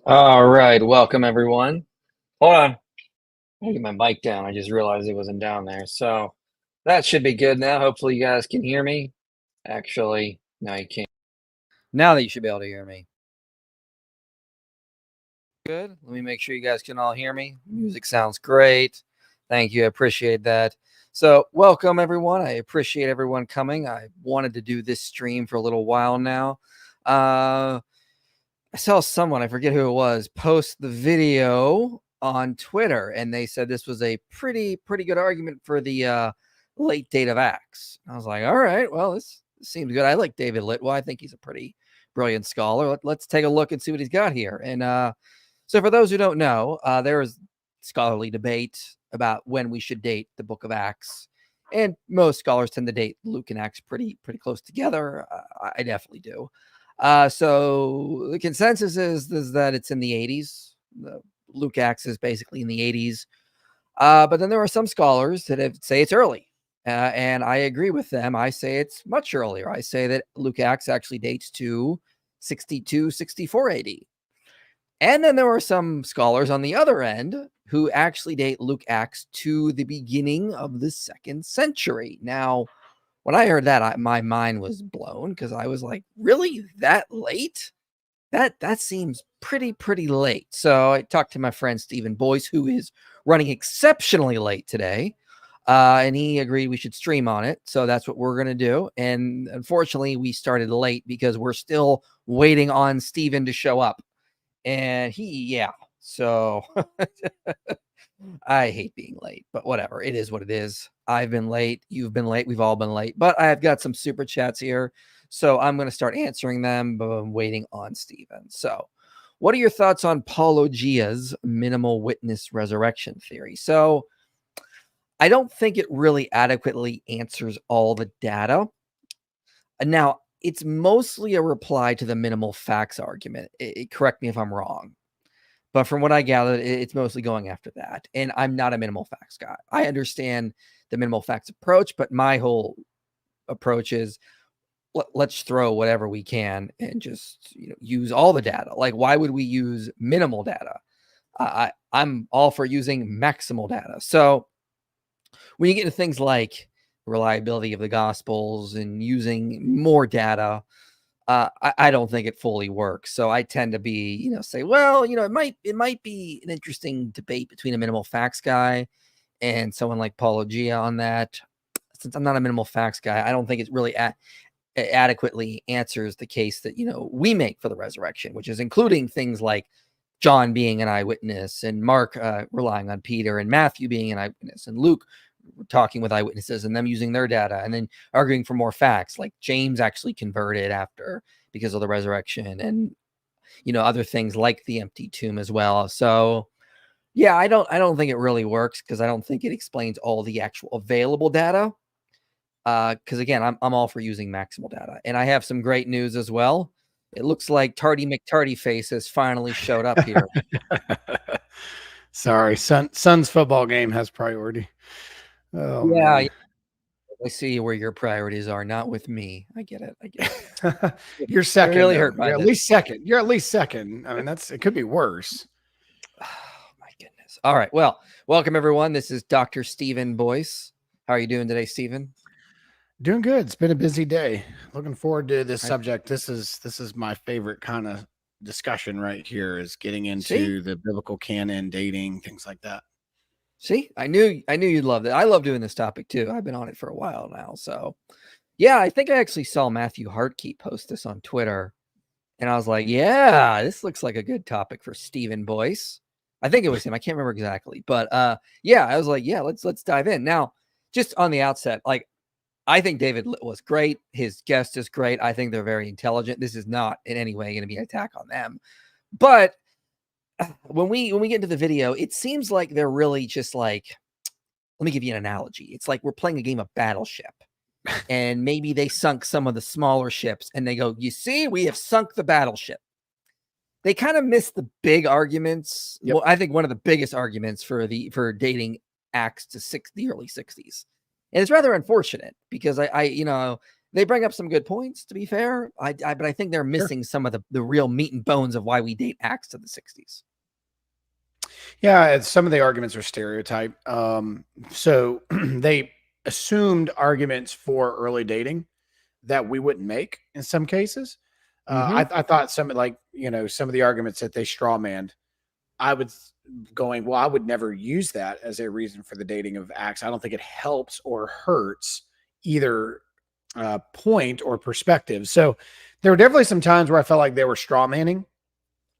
All right, welcome everyone. Hold on, I get my mic down. I just realized it wasn't down there. So that should be good now. Hopefully you guys can hear me. Actually, no, you can't. Now that you should be able to hear me. Good. Let me make sure you guys can all hear me. Music sounds great. Thank you. I appreciate that. So welcome everyone. I appreciate everyone coming. I wanted to do this stream for a little while now. I saw someone, I forget who it was, post the video on Twitter, and they said this was a pretty good argument for the late date of Acts. I was like, all right, well, this seems good. I like David Litwa. I think he's a pretty brilliant scholar. Let's take a look and see what he's got here. And so for those who don't know, there is scholarly debate about when we should date the book of Acts. And most scholars tend to date Luke and Acts pretty close together. I definitely do. So the consensus is that it's in the 80s. The Luke Acts is basically in the 80s. But then there are some scholars that say it's early. And I agree with them. I say it's much earlier. I say that Luke Acts actually dates to 62, 64 AD. And then there are some scholars on the other end who actually date Luke Acts to the beginning of the 2nd century. Now, when I heard that, my mind was blown because I was like, really? That late? That seems pretty late. So I talked to my friend Stephen Boyce, who is running exceptionally late today. And he agreed we should stream on it. So that's what we're going to do. And unfortunately, we started late because we're still waiting on Stephen to show up. And so I hate being late, but whatever. It is what it is. I've been late. You've been late. We've all been late, but I've got some super chats here. So I'm going to start answering them, but I'm waiting on Stephen. So what are your thoughts on Paulogia's minimal witness resurrection theory? So I don't think it really adequately answers all the data. Now, it's mostly a reply to the minimal facts argument. Correct me if I'm wrong. But from what I gathered, it's mostly going after that. And I'm not a minimal facts guy. I understand the minimal facts approach, but my whole approach is let's throw whatever we can and just use all the data. Like, why would we use minimal data? I'm all for using maximal data. So when you get into things like reliability of the Gospels and using more data, I don't think it fully works. So I tend to be, say, well, it might be an interesting debate between a minimal facts guy and someone like Paulogia on that. Since I'm not a minimal facts guy, I don't think it really adequately answers the case that, we make for the resurrection, which is including things like John being an eyewitness and Mark relying on Peter and Matthew being an eyewitness and Luke talking with eyewitnesses and them using their data and then arguing for more facts, like James actually converted after because of the resurrection and other things like the empty tomb as well. So yeah, I don't think it really works because I don't think it explains all the actual available data. Because again, I'm all for using maximal data. And I have some great news as well. It looks like Tardy McTardy Face has finally showed up here. Sorry, son's football game has priority. Oh, yeah, I see where your priorities are, not with me. I get it. You're second. Really hurt by You're this. at least second. You're at least second. I mean, it could be worse. Oh my goodness. All right. Well, welcome everyone. This is Dr. Stephen Boyce. How are you doing today, Stephen? Doing good. It's been a busy day. Looking forward to this Right. subject. This is my favorite kind of discussion right here is getting See? into the biblical canon, dating, things like that. See? I knew you'd love it. I love doing this topic too. I've been on it for a while now. So yeah, I think I actually saw Matthew Hartke post this on Twitter. And I was like, yeah, this looks like a good topic for Stephen Boyce. I think it was him. I can't remember exactly. But yeah, I was like, yeah, let's dive in. Now, just on the outset, like I think David was great. His guest is great. I think they're very intelligent. This is not in any way going to be an attack on them. But when we get into the video, it seems like they're really just like, let me give you an analogy. It's like we're playing a game of Battleship. And maybe they sunk some of the smaller ships and they go, you see, we have sunk the battleship. They kind of miss the big arguments. Yep. Well, I think one of the biggest arguments for dating acts to the early 60s. And it's rather unfortunate because they bring up some good points, to be fair. But I think they're missing some of the real meat and bones of why we date acts to the 60s. Yeah, some of the arguments are stereotype. So they assumed arguments for early dating that we wouldn't make in some cases. I thought some of some of the arguments that they straw manned, I was going, well, I would never use that as a reason for the dating of acts. I don't think it helps or hurts either point or perspective. So there were definitely some times where I felt like they were straw manning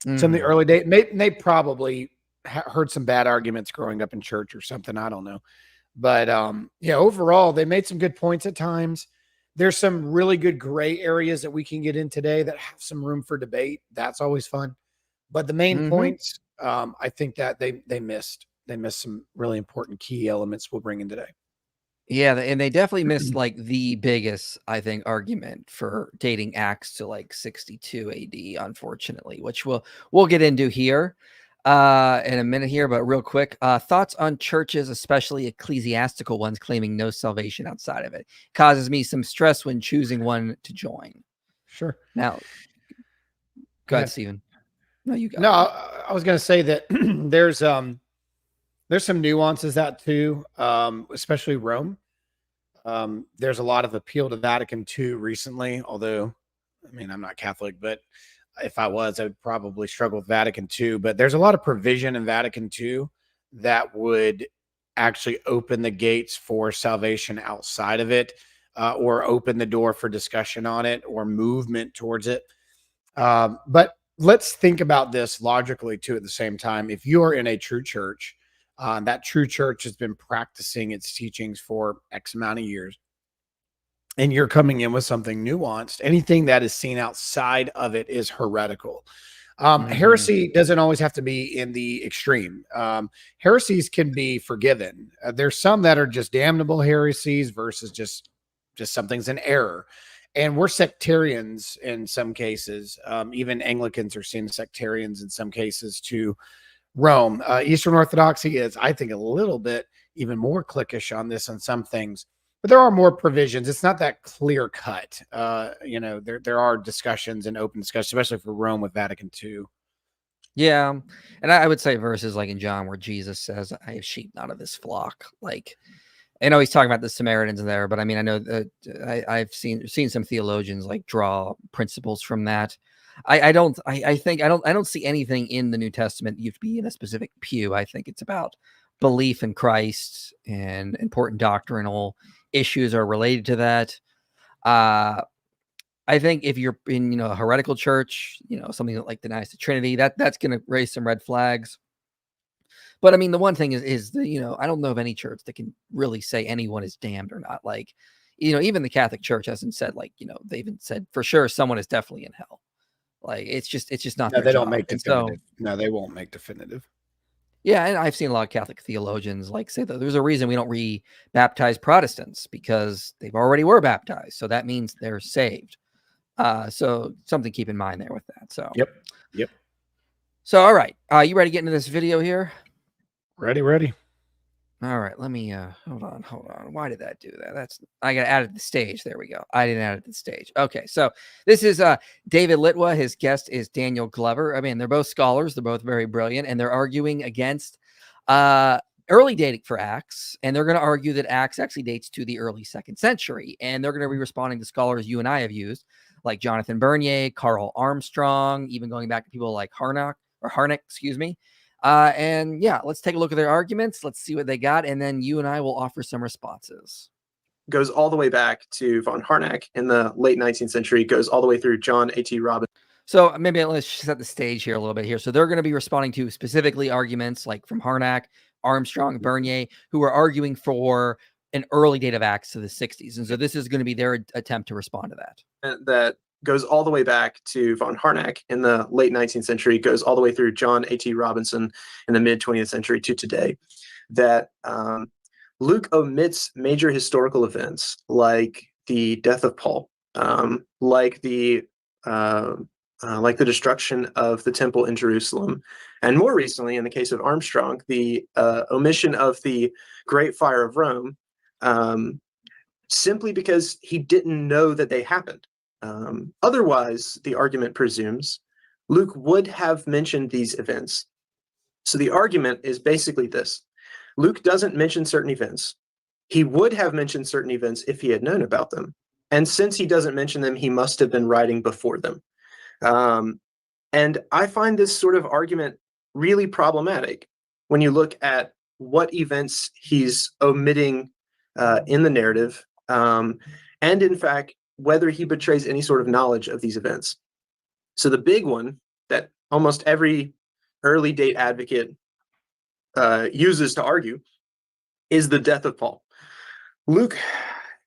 some of the early date. They probably heard some bad arguments growing up in church or something. I don't know. But yeah, overall, they made some good points at times. There's some really good gray areas that we can get in today that have some room for debate. That's always fun. But the main points, I think that they missed some really important key elements we'll bring in today. Yeah, and they definitely missed like the biggest, I think, argument for dating acts to like 62 AD, unfortunately, which we'll get into here in a minute here. But real quick, thoughts on churches, especially ecclesiastical ones, claiming no salvation outside of it. Causes me some stress when choosing one to join. Sure. Now, go ahead, Stephen. No, you go. No, I was going to say that there's some nuances that too, especially Rome. There's a lot of appeal to Vatican II recently, although, I mean, I'm not Catholic, but if I was, I would probably struggle with Vatican II. But there's a lot of provision in Vatican II that would actually open the gates for salvation outside of it, or open the door for discussion on it or movement towards it. But let's think about this logically too at the same time. If you are in a true church, that true church has been practicing its teachings for X amount of years, and you're coming in with something nuanced, anything that is seen outside of it is heretical. Heresy doesn't always have to be in the extreme. Heresies can be forgiven. There's some that are just damnable heresies versus just something's an error. And we're sectarians in some cases. Even Anglicans are seen as sectarians in some cases to Rome. Eastern Orthodoxy is, I think, a little bit even more cliquish on this on some things, but there are more provisions. It's not that clear cut. There are discussions and open discussions, especially for Rome with Vatican II. Yeah, and I would say verses like in John where Jesus says, "I have sheep not of this flock." Like, I know he's talking about the Samaritans there, but I mean, I know that I've seen some theologians like draw principles from that. I don't see anything in the New Testament you have to be in a specific pew. I think it's about belief in Christ and important doctrinal issues are related to that. I think if you're in, a heretical church, something that like denies the Trinity, that's going to raise some red flags. But I mean, the one thing is I don't know of any church that can really say anyone is damned or not. Like, even the Catholic Church hasn't said they even said for sure someone is definitely in hell. Like, it's just not No, their they job. don't make And definitive. so, No, they won't make definitive. yeah, and I've seen a lot of Catholic theologians like say that there's a reason we don't re-baptize Protestants because they've already were baptized. So that means they're saved. So something to keep in mind there with that. So Yep. So all right. You ready to get into this video here? Ready. All right, let me hold on. Why did that do that? I got to add it to the stage. There we go. I didn't add it to the stage. Okay, so this is David Litwa. His guest is Daniel Glover. I mean, they're both scholars. They're both very brilliant, and they're arguing against early dating for Acts, and they're going to argue that Acts actually dates to the early 2nd century. And they're going to be responding to scholars you and I have used, like Jonathan Bernier, Carl Armstrong, even going back to people like Harnack, excuse me. And yeah, let's take a look at their arguments. Let's see what they got, and then you and I will offer some responses. Goes all the way back to von Harnack in the late 19th century, goes all the way through John A.T. Robinson. So maybe let's set the stage here a little bit here. So they're going to be responding to specifically arguments like from Harnack, Armstrong, Bernier, who are arguing for an early date of Acts to the 60s. And so this is going to be their attempt to respond to that. That goes all the way back to von Harnack in the late 19th century, goes all the way through John A.T. Robinson in the mid 20th century to today. That Luke omits major historical events like the death of Paul, like the destruction of the temple in Jerusalem, and more recently, in the case of Armstrong, the omission of the Great Fire of Rome, simply because he didn't know that they happened. Otherwise, the argument presumes Luke would have mentioned these events. So the argument is basically this. Luke doesn't mention certain events. He would have mentioned certain events if he had known about them. And since he doesn't mention them, he must have been writing before them. And I find this sort of argument really problematic when you look at what events he's omitting in the narrative, and in fact, whether he betrays any sort of knowledge of these events. So the big one that almost every early date advocate uses to argue is the death of Paul. Luke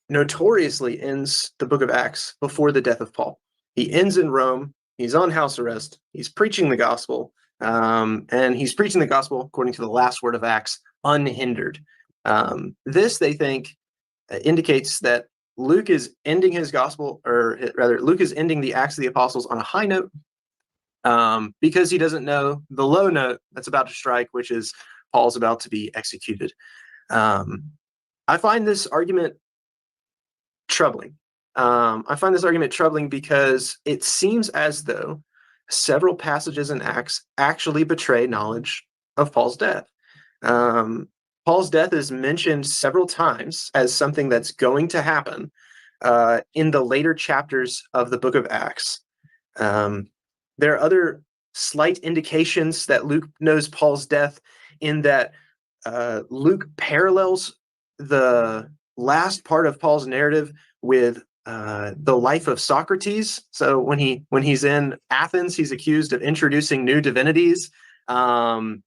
notoriously ends the book of Acts before the death of Paul. He ends in Rome. He's on house arrest. He's preaching the gospel. And he's preaching the gospel, according to the last word of Acts, unhindered. This, they think, indicates that Luke is ending his gospel, or rather, Luke is ending the Acts of the Apostles on a high note, because he doesn't know the low note that's about to strike, which is Paul's about to be executed. I find this argument troubling. Because it seems as though several passages in Acts actually betray knowledge of Paul's death. Paul's death is mentioned several times as something that's going to happen in the later chapters of the book of Acts. There are other slight indications that Luke knows Paul's death in that Luke parallels the last part of Paul's narrative with the life of Socrates. So when he's in Athens, he's accused of introducing new divinities, and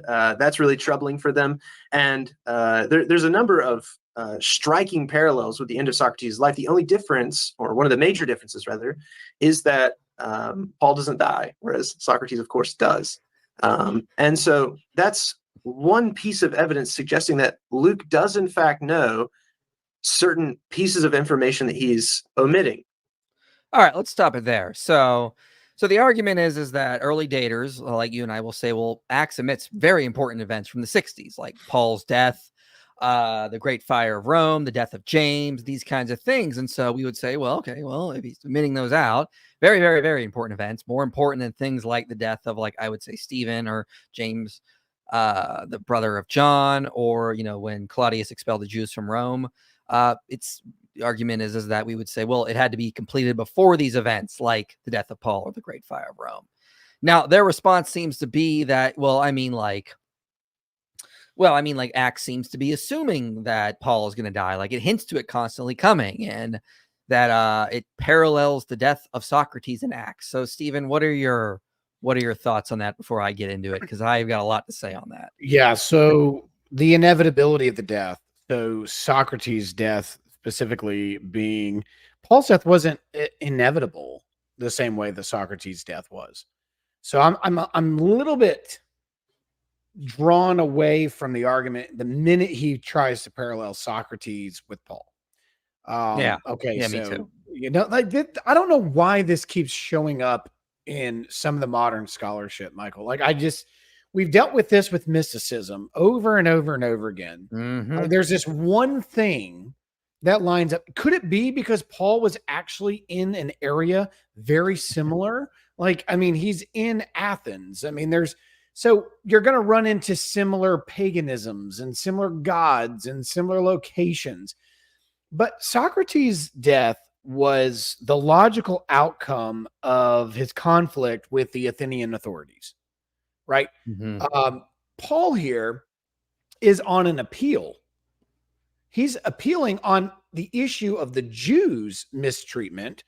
that's really troubling for them. And there's a number of striking parallels with the end of Socrates' life. The only difference, or one of the major differences rather, is that Paul doesn't die, whereas Socrates, of course, does. And so that's one piece of evidence suggesting that Luke does in fact know certain pieces of information that he's omitting. All right, let's stop it there. So the argument is that early daters like you and I will say, well, Acts omits very important events from the 60s, like Paul's death, the Great Fire of Rome, the death of James, these kinds of things. And so we would say, well, okay, well, if he's omitting those out, very, very, very important events, more important than things like the death of, like, I would say, Stephen or James, the brother of John, or, when Claudius expelled the Jews from Rome. The argument is that we would say, well, it had to be completed before these events, like the death of Paul or the Great Fire of Rome. Now, their response seems to be that, Acts seems to be assuming that Paul is going to die. Like, it hints to it constantly coming, and that it parallels the death of Socrates in Acts. So, Stephen, what are your thoughts on that before I get into it? Because I've got a lot to say on that. Yeah. So the inevitability of the death. So Socrates' death specifically being Paul's death wasn't inevitable the same way the Socrates' death was. So I'm a little bit drawn away from the argument the minute he tries to parallel Socrates with Paul. Okay. Yeah, so, me too. I don't know why this keeps showing up in some of the modern scholarship, Michael. We've dealt with this with mysticism over and over and over again. Mm-hmm. There's this one thing that lines up. Could it be because Paul was actually in an area very similar? He's in Athens. There's So you're going to run into similar paganisms and similar gods and similar locations. But Socrates' death was the logical outcome of his conflict with the Athenian authorities, right? Mhm. Paul here is on an appeal. He's appealing on the issue of the Jews' mistreatment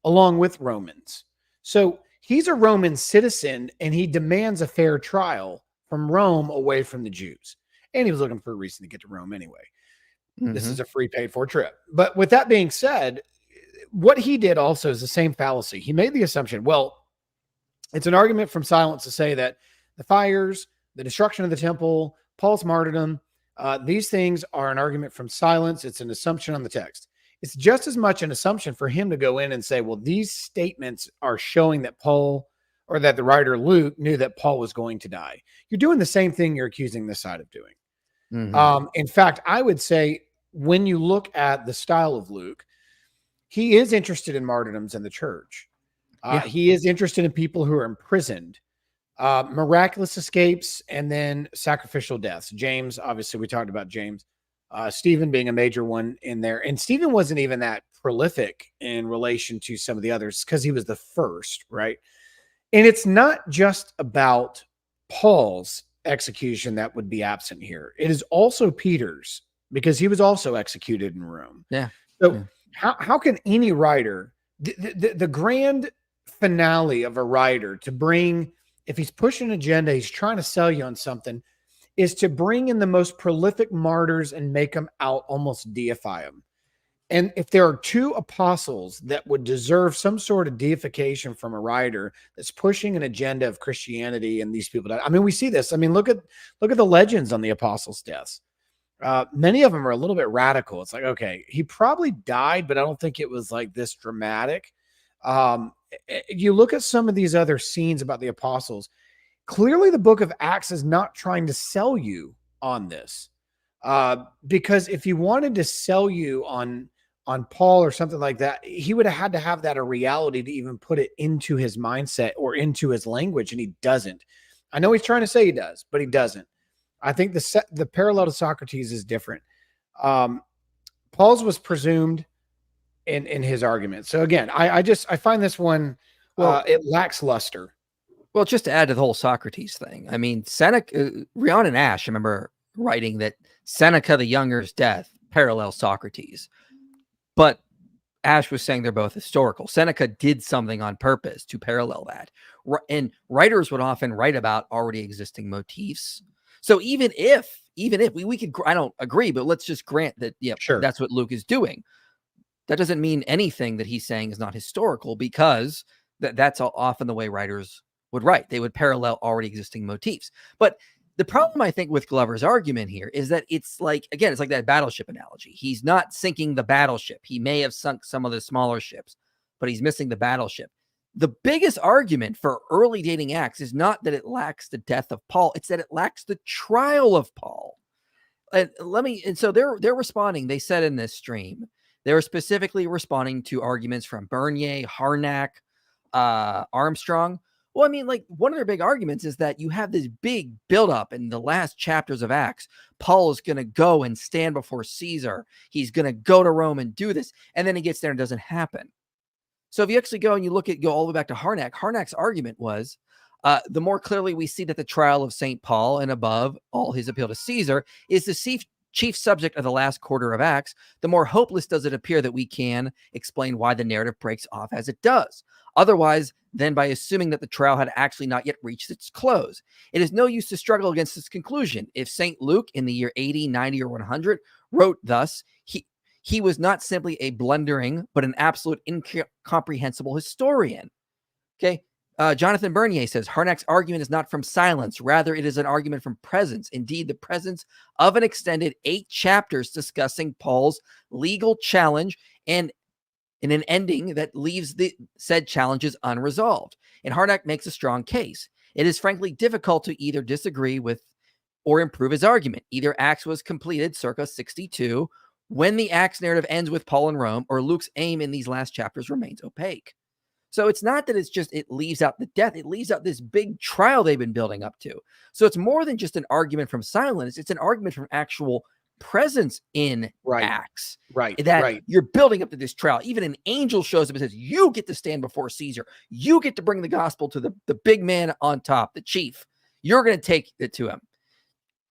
along with Romans. So he's a Roman citizen and he demands a fair trial from Rome away from the Jews. And he was looking for a reason to get to Rome anyway. This Mhm. is a free paid for trip. But with that being said, what he did also is the same fallacy. He made the assumption, well, it's an argument from silence to say that the fires, the destruction of the temple, Paul's martyrdom, these things are an argument from silence. It's an assumption on the text. It's just as much an assumption for him to go in and say, well, these statements are showing that Paul or that the writer Luke knew that Paul was going to die. You're doing the same thing you're accusing this side of doing. In fact, I would say when you look at the style of Luke, he is interested in martyrdoms in the church. Yeah. He is interested in people who are imprisoned, miraculous escapes, and then sacrificial deaths. James, obviously, we talked about James. Stephen being a major one in there. And Stephen wasn't even that prolific in relation to some of the others because he was the first, right? And it's not just about Paul's execution that would be absent here. It is also Peter's because he was also executed in Rome. Yeah. So Yeah. how can any writer, the grand finale of a writer to bring, if he's pushing an agenda, he's trying to sell you on something, is to bring in the most prolific martyrs and make them out, almost deify them. And if there are two apostles that would deserve some sort of deification from a writer that's pushing an agenda of Christianity and these people, I mean, we see this. I mean, look at the legends on the apostles' deaths. Many of them are a little bit radical. It's like, okay, he probably died, but I don't think it was like this dramatic. You look at some of these other scenes about the apostles. Clearly, the book of Acts is not trying to sell you on this, because if he wanted to sell you on Paul or something like that, he would have had to have that a reality to even put it into his mindset or into his language, and he doesn't. I know he's trying to say he does, but he doesn't. I think the parallel to Socrates is different. Paul's was presumed in his argument. So again, I find this one, it lacks luster. Well, just to add to the whole Socrates thing, I mean, Seneca, Rion and Ash, I remember writing that Seneca the Younger's death parallels Socrates. But Ash was saying they're both historical. Seneca did something on purpose to parallel that. And writers would often write about already existing motifs. So even if we could, I don't agree, but let's just grant that, Sure, that's what Luke is doing. That doesn't mean anything that he's saying is not historical, because that's often the way writers would write. They would parallel already existing motifs. But the problem, I think, with Glover's argument here is that it's like, again, it's like that battleship analogy. He's not sinking the battleship. He may have sunk some of the smaller ships, but he's missing the battleship. The biggest argument for early dating Acts is not that it lacks the death of Paul. It's that it lacks the trial of Paul. And so they're responding. They said in this stream, they were specifically responding to arguments from Bernier, Harnack, Armstrong. Well, I mean, like, one of their big arguments is that you have this big buildup in the last chapters of Acts. Paul is going to go and stand before Caesar. He's going to go to Rome and do this. And then he gets there and it doesn't happen. So if you actually go and you go all the way back to Harnack, Harnack's argument was, the more clearly we see that the trial of St. Paul and above all his appeal to Caesar is the chief subject of the last quarter of Acts, the more hopeless does it appear that we can explain why the narrative breaks off as it does. Otherwise, than by assuming that the trial had actually not yet reached its close. It is no use to struggle against this conclusion. If St. Luke in the year 80, 90, or 100 wrote thus, he was not simply a blundering, but an absolute incomprehensible historian. Okay. Jonathan Bernier says, Harnack's argument is not from silence. Rather, it is an argument from presence. Indeed, the presence of an extended 8 chapters discussing Paul's legal challenge and in an ending that leaves the said challenges unresolved. And Harnack makes a strong case. It is frankly difficult to either disagree with or improve his argument. Either Acts was completed circa 62, when the Acts narrative ends with Paul in Rome, or Luke's aim in these last chapters remains opaque. So it's not that it leaves out the death. It leaves out this big trial they've been building up to. So it's more than just an argument from silence. It's an argument from actual presence in Acts. Right. You're building up to this trial. Even an angel shows up and says, you get to stand before Caesar. You get to bring the gospel to the big man on top, the chief. You're going to take it to him.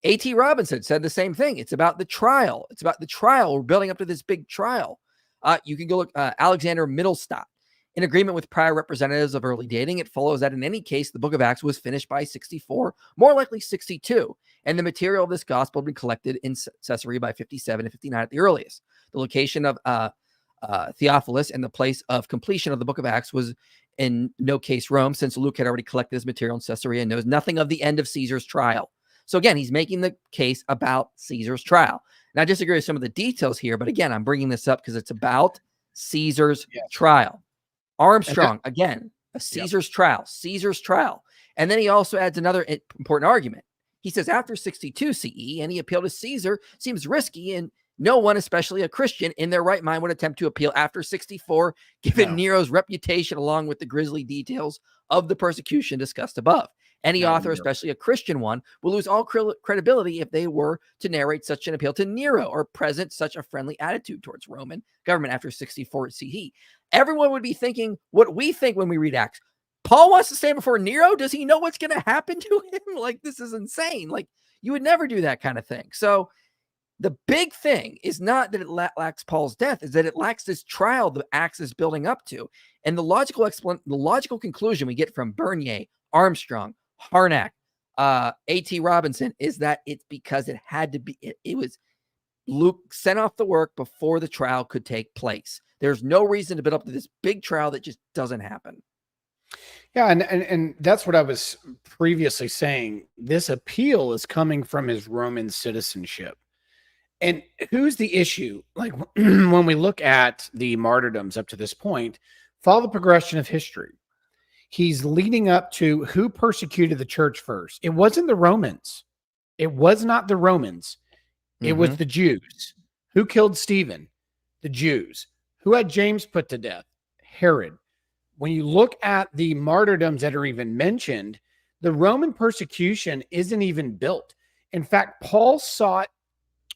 A.T. Robinson said the same thing. It's about the trial. It's about the trial. We're building up to this big trial. You can go look, Alexander Mittelstadt. In agreement with prior representatives of early dating, it follows that in any case, the book of Acts was finished by 64, more likely 62, and the material of this gospel had been collected in Caesarea by 57 and 59 at the earliest. The location of Theophilus and the place of completion of the book of Acts was in no case Rome, since Luke had already collected his material in Caesarea and knows nothing of the end of Caesar's trial. So again, he's making the case about Caesar's trial. And I disagree with some of the details here, but again, I'm bringing this up because it's about Caesar's trial. Armstrong, again, a Caesar's trial. And then he also adds another important argument. He says after 62 CE, any appeal to Caesar seems risky, and no one, especially a Christian, in their right mind would attempt to appeal after 64, given Nero's reputation along with the grisly details of the persecution discussed above. Any author, especially a Christian one, will lose all credibility if they were to narrate such an appeal to Nero or present such a friendly attitude towards Roman government after 64 CE. Everyone would be thinking what we think when we read Acts. Paul wants to stand before Nero. Does he know what's going to happen to him? Like, this is insane. Like, you would never do that kind of thing. So the big thing is not that it lacks Paul's death, is that it lacks this trial the Acts is building up to. And the logical conclusion we get from Bernier, Armstrong, Harnack, A.T. Robinson is that it's because it had to be, it was Luke sent off the work before the trial could take place. There's no reason to build up to this big trial that just doesn't happen. Yeah, and that's what I was previously saying. This appeal is coming from his Roman citizenship. And who's the issue? Like when we look at the martyrdoms up to this point, follow the progression of history. He's leading up to who persecuted the church first. It wasn't the Romans. It was not the Romans. It was the Jews. Who killed Stephen? The Jews. Who had James put to death? Herod. When you look at the martyrdoms that are even mentioned, the Roman persecution isn't even built. In fact, Paul sought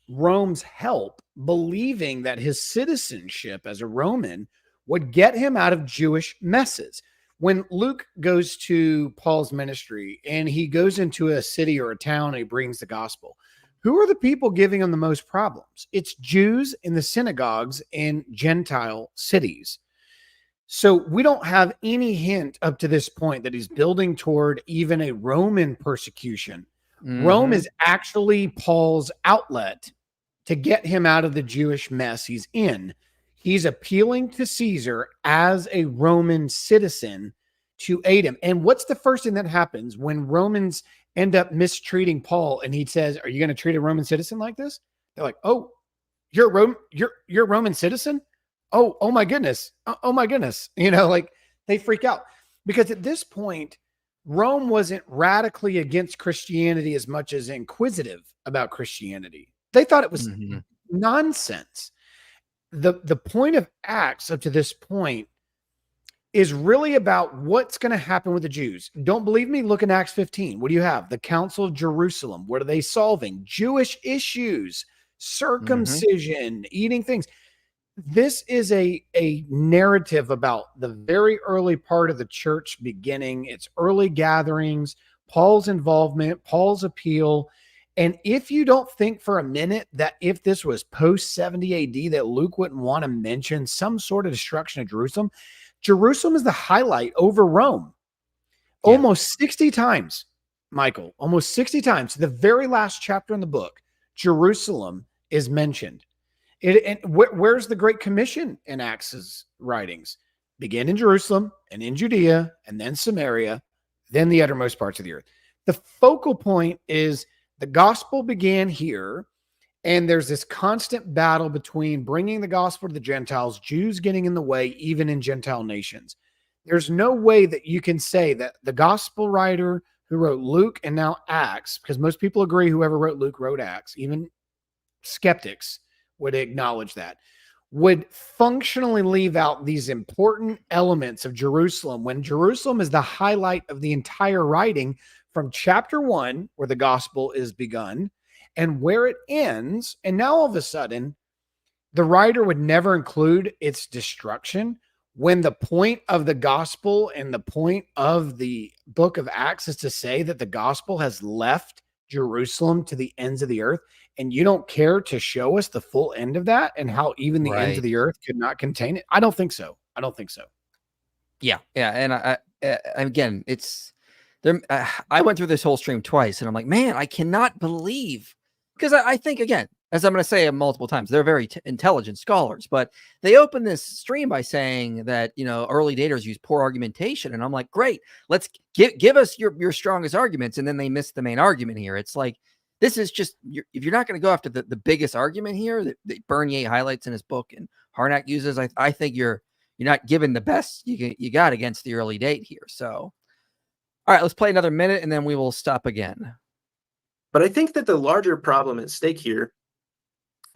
Rome's help, believing that his citizenship as a Roman would get him out of Jewish messes. When Luke goes to Paul's ministry and he goes into a city or a town and he brings the gospel, who are the people giving him the most problems? It's Jews in the synagogues in Gentile cities. So we don't have any hint up to this point that he's building toward even a Roman persecution. Rome is actually Paul's outlet to get him out of the Jewish mess he's in. He's appealing to Caesar as a Roman citizen to aid him. And what's the first thing that happens when Romans end up mistreating Paul and he says, "Are you going to treat a Roman citizen like this?" They're like, "Oh, you're a Roman citizen? Oh my goodness. Oh my goodness." You know, like they freak out because at this point, Rome wasn't radically against Christianity as much as inquisitive about Christianity. They thought it was nonsense. The point of Acts up to this point is really about what's going to happen with the Jews. Don't believe me? Look in Acts 15. What do you have? The Council of Jerusalem. What are they solving? Jewish issues, circumcision, eating things. This is a narrative about the very early part of the church beginning, its early gatherings, Paul's involvement, Paul's appeal. And if you don't think for a minute that if this was post 70 AD, that Luke wouldn't want to mention some sort of destruction of Jerusalem, Jerusalem is the highlight over Rome. Yeah. Almost 60 times, Michael, almost 60 times. The very last chapter in the book, Jerusalem is mentioned. Where's the Great Commission in Acts' writings? Begin in Jerusalem and in Judea and then Samaria, then the uttermost parts of the earth. The focal point is the gospel began here, and there's this constant battle between bringing the gospel to the Gentiles, Jews getting in the way, even in Gentile nations. There's no way that you can say that the gospel writer who wrote Luke and now Acts, because most people agree whoever wrote Luke wrote Acts, even skeptics would acknowledge that. would functionally leave out these important elements of Jerusalem when Jerusalem is the highlight of the entire writing from chapter 1, where the gospel is begun, and where it ends. And now all of a sudden, the writer would never include its destruction when the point of the gospel and the point of the book of Acts is to say that the gospel has left Jerusalem to the ends of the earth. And you don't care to show us the full end of that and how even the ends of the earth could not contain it. I don't think so. Yeah. And I again, it's there. I went through this whole stream twice and I'm like, man, I cannot believe, because I think, again, as I'm going to say multiple times, they're very intelligent scholars, but they open this stream by saying that, early daters use poor argumentation. And I'm like, great, let's give us your strongest arguments. And then they miss the main argument here. It's like, this is just, if you're not going to go after the biggest argument here that Bernier highlights in his book and Harnack uses, I think you're not giving the best you got against the early date here. So, all right, let's play another minute and then we will stop again. But I think that the larger problem at stake here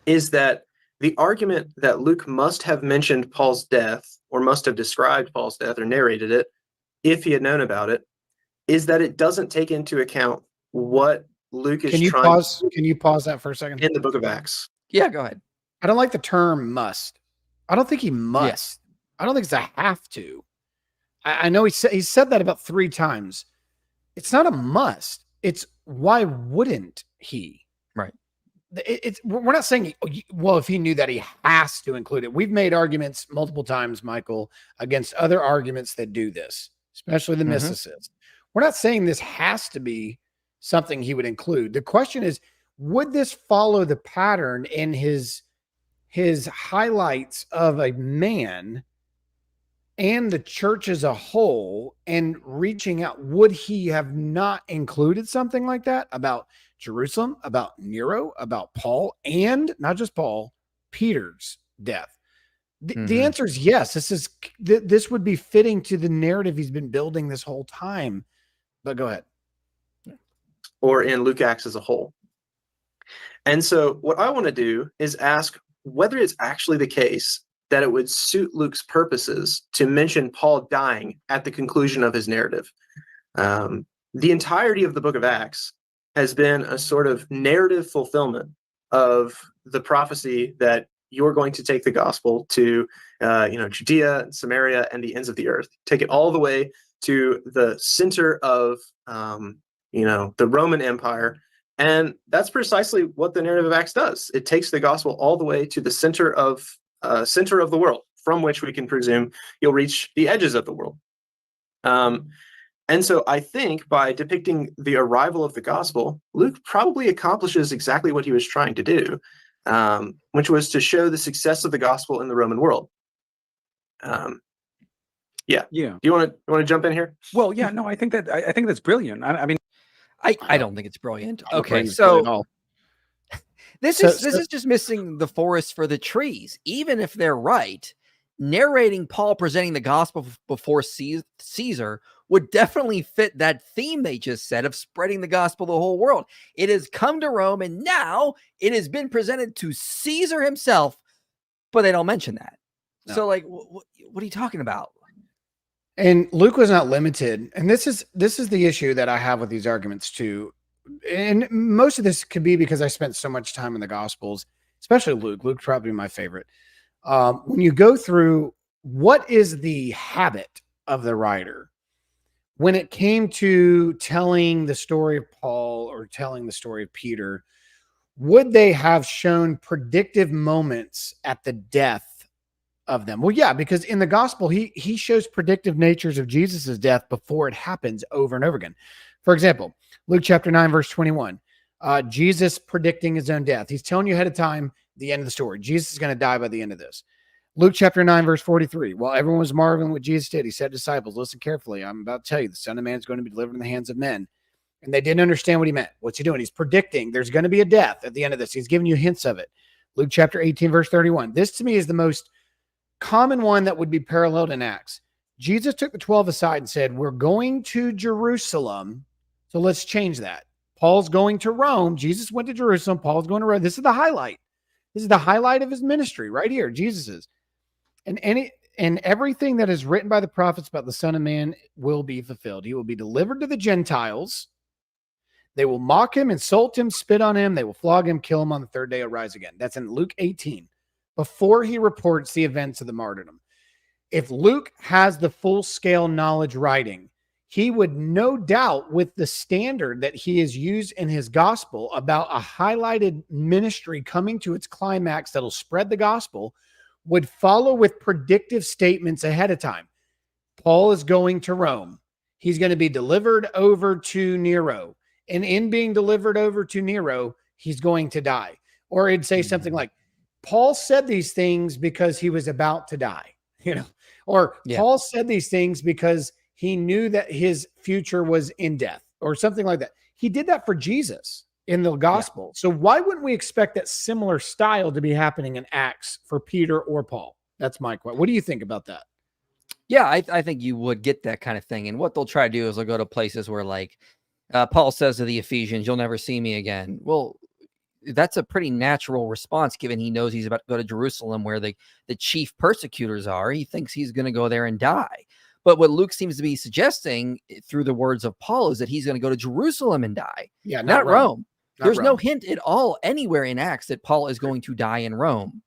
is that the argument that Luke must have mentioned Paul's death, or must have described Paul's death or narrated it, if he had known about it, is that it doesn't take into account what Luke is trying. Can you pause that for a second? In the book of Acts. Yeah, go ahead. I don't like the term must. I don't think he must. I don't think it's a have to. I know he said that about 3 times. It's not a must. It's why wouldn't he? Right. We're not saying, well, if he knew that, he has to include it. We've made arguments multiple times, Michael, against other arguments that do this, especially the mysticists. We're not saying this has to be something he would include. The question is, would this follow the pattern in his highlights of a man and the church as a whole and reaching out? Would he have not included something like that about Jerusalem, about Nero, about Paul, and not just Paul, Peter's death? The answer is yes. This would be fitting to the narrative he's been building this whole time. But go ahead. Or in Luke Acts as a whole. And so what I want to do is ask whether it's actually the case that it would suit Luke's purposes to mention Paul dying at the conclusion of his narrative. The entirety of the book of Acts has been a sort of narrative fulfillment of the prophecy that you're going to take the gospel to Judea, Samaria, and the ends of the earth. Take it all the way to the center of the Roman Empire. And that's precisely what the narrative of Acts does. It takes the gospel all the way to the center of the world, from which we can presume you'll reach the edges of the world. And so I think by depicting the arrival of the gospel, Luke probably accomplishes exactly what he was trying to do, which was to show the success of the gospel in the Roman world. Yeah. Do you want to jump in here? Well, yeah, no, I think that's brilliant. I mean, I don't think it's brilliant. Okay, so this is just missing the forest for the trees. Even if they're right, narrating Paul presenting the gospel before Caesar would definitely fit that theme they just said of spreading the gospel to the whole world. It has come to Rome, and now it has been presented to Caesar himself, but they don't mention that. No. So, like, what are you talking about? And Luke was not limited. And this is the issue that I have with these arguments too. And most of this could be because I spent so much time in the Gospels, especially Luke. Luke's probably my favorite. When you go through what is the habit of the writer, when it came to telling the story of Paul or telling the story of Peter, would they have shown predictive moments at the death of them? Well, yeah, because in the gospel, he shows predictive natures of Jesus's death before it happens over and over again. For example, Luke chapter 9, verse 21, Jesus predicting his own death. He's telling you ahead of time the end of the story. Jesus is going to die by the end of this. Luke chapter 9, verse 43, while everyone was marveling what Jesus did, he said to disciples, listen carefully. I'm about to tell you, the Son of Man is going to be delivered in the hands of men. And they didn't understand what he meant. What's he doing? He's predicting there's going to be a death at the end of this. He's giving you hints of it. Luke chapter 18, verse 31. This to me is the most common one that would be paralleled in Acts. Jesus took the 12 aside and said, we're going to Jerusalem, so let's change that. Paul's going to Rome. Jesus went to Jerusalem. Paul's going to Rome. This is the highlight. This is the highlight of his ministry right here. Jesus's. And everything that is written by the prophets about the Son of Man will be fulfilled. He will be delivered to the Gentiles. They will mock him, insult him, spit on him. They will flog him, kill him on the third day, arise again. That's in Luke 18, before he reports the events of the martyrdom. If Luke has the full-scale knowledge writing, he would no doubt, with the standard that he has used in his gospel about a highlighted ministry coming to its climax that'll spread the gospel, would follow with predictive statements ahead of time. Paul is going to Rome. He's going to be delivered over to Nero. And in being delivered over to Nero, he's going to die. Or it'd say something like, Paul said these things because he was about to die, or Paul said these things because he knew that his future was in death, or something like that. He did that for Jesus in the gospel. So why wouldn't we expect that similar style to be happening in Acts for Peter or Paul? That's my question. What do you think about that? Yeah, I think you would get that kind of thing. And what they'll try to do is they'll go to places where, like, Paul says to the Ephesians, you'll never see me again. Well, that's a pretty natural response, given he knows he's about to go to Jerusalem, where the chief persecutors are. He thinks he's going to go there and die. But what Luke seems to be suggesting through the words of Paul is that he's going to go to Jerusalem and die. Yeah, not Rome. There's Rome. no hint at all anywhere in Acts that Paul is going to die in Rome.